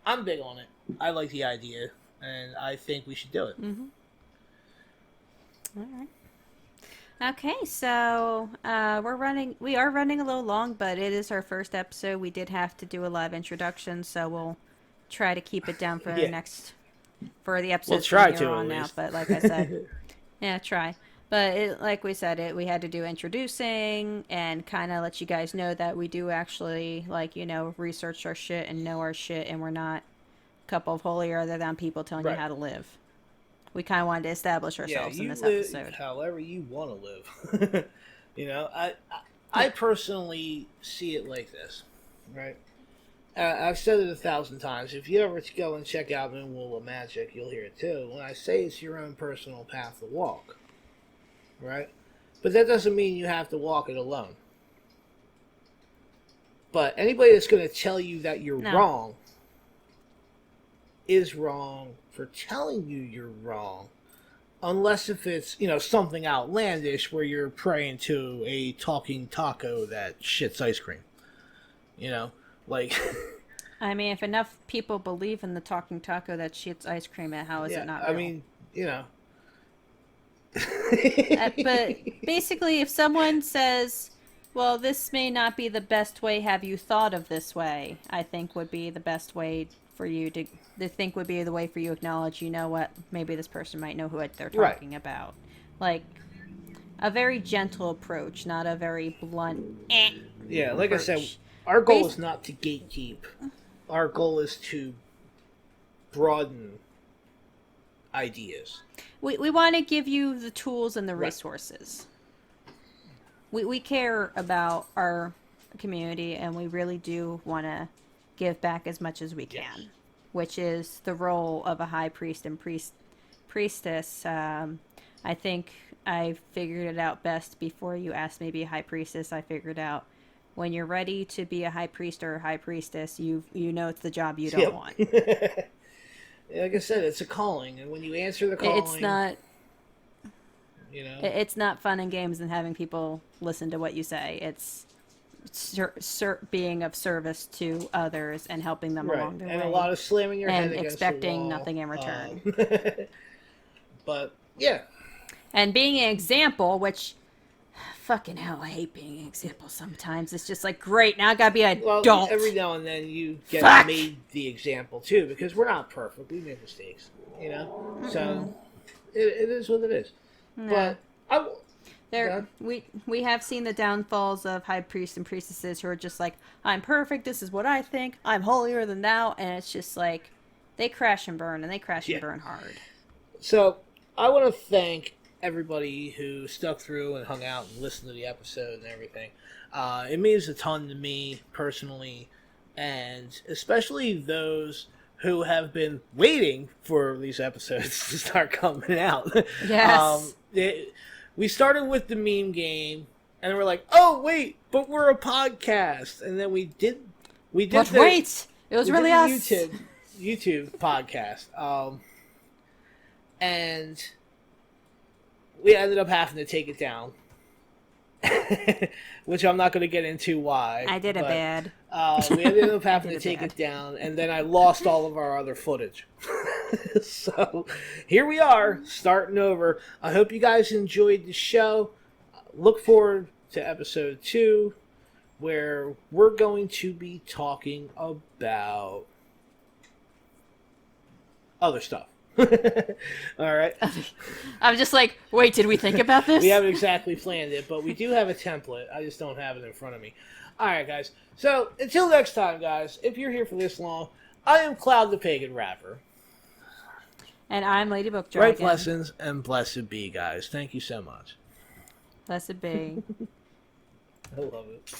I'm big on it. I like the idea, and I think we should do it. All right. Okay, so we are running a little long, but it is our first episode. We did have to do a live introduction, so we'll try to keep it down for the episodes we'll try to on now. But like I said, try. But like we said, we had to do introducing and kind of let you guys know that we do actually research our shit and know our shit, and we're not a couple of holier than people telling you how to live. We kind of wanted to establish ourselves in this episode. However you want to live. I personally see it like this, right? I've said it 1,000 times. If you ever go and check out Moonwool of Magic, you'll hear it too. When I say it's your own personal path to walk, right? But that doesn't mean you have to walk it alone. But anybody that's going to tell you that you're wrong is wrong for telling you you're wrong, unless if it's something outlandish where you're praying to a talking taco that shits ice cream. I mean, if enough people believe in the talking taco that shits ice cream, how is it not real? I mean, but basically, if someone says, well, this may not be the best way, have you thought of this way? I think would be the best way for you to think would be the way for you to acknowledge, what, maybe this person might know who they're talking about. Like, a very gentle approach, not a very blunt Yeah, like approach. I said, our goal is not to gatekeep. Our goal is to broaden ideas. We want to give you the tools and the resources. We care about our community, and we really do want to give back as much as we can, which is the role of a high priest and priestess. I think I figured it out best before you asked me to be a high priestess. I figured out when you're ready to be a high priest or a high priestess, you know it's the job you don't want. Like I said, it's a calling, and when you answer the calling, it's not. It's not fun and games and having people listen to what you say. It's being of service to others and helping them along their way. And a lot of slamming your head and against expecting the wall. nothing in return. But yeah. And being an example, which fucking hell, I hate being an example sometimes. It's just like, great, now I gotta be an adult. Every now and then you get made the example too, because we're not perfect. We make mistakes, you know. Mm-mm. So it is what it is. No. But we have seen the downfalls of high priests and priestesses who are just like, I'm perfect. This is what I think. I'm holier than thou, and it's just like they crash and burn, and they crash and burn hard. So I want to thank everybody who stuck through and hung out and listened to the episode and everything. It means a ton to me personally, and especially those who have been waiting for these episodes to start coming out. Yes. We started with the meme game, and we're like, oh wait, but we're a podcast, and then we did. But wait, it was really us. YouTube podcast, and we ended up having to take it down, which I'm not going to get into why. I did it bad. We ended up having to take it down, and then I lost all of our other footage. So here we are, starting over. I hope you guys enjoyed the show. Look forward to episode 2, where we're going to be talking about other stuff. All right. I'm just like, wait, did we think about this? We haven't exactly planned it, but we do have a template. I just don't have it in front of me. All right, guys. So until next time, guys, if you're here for this long, I am Cloud the Pagan Rapper. And I'm Lady Bookdragon. Right blessings and blessed be, guys. Thank you so much. Blessed be. I love it.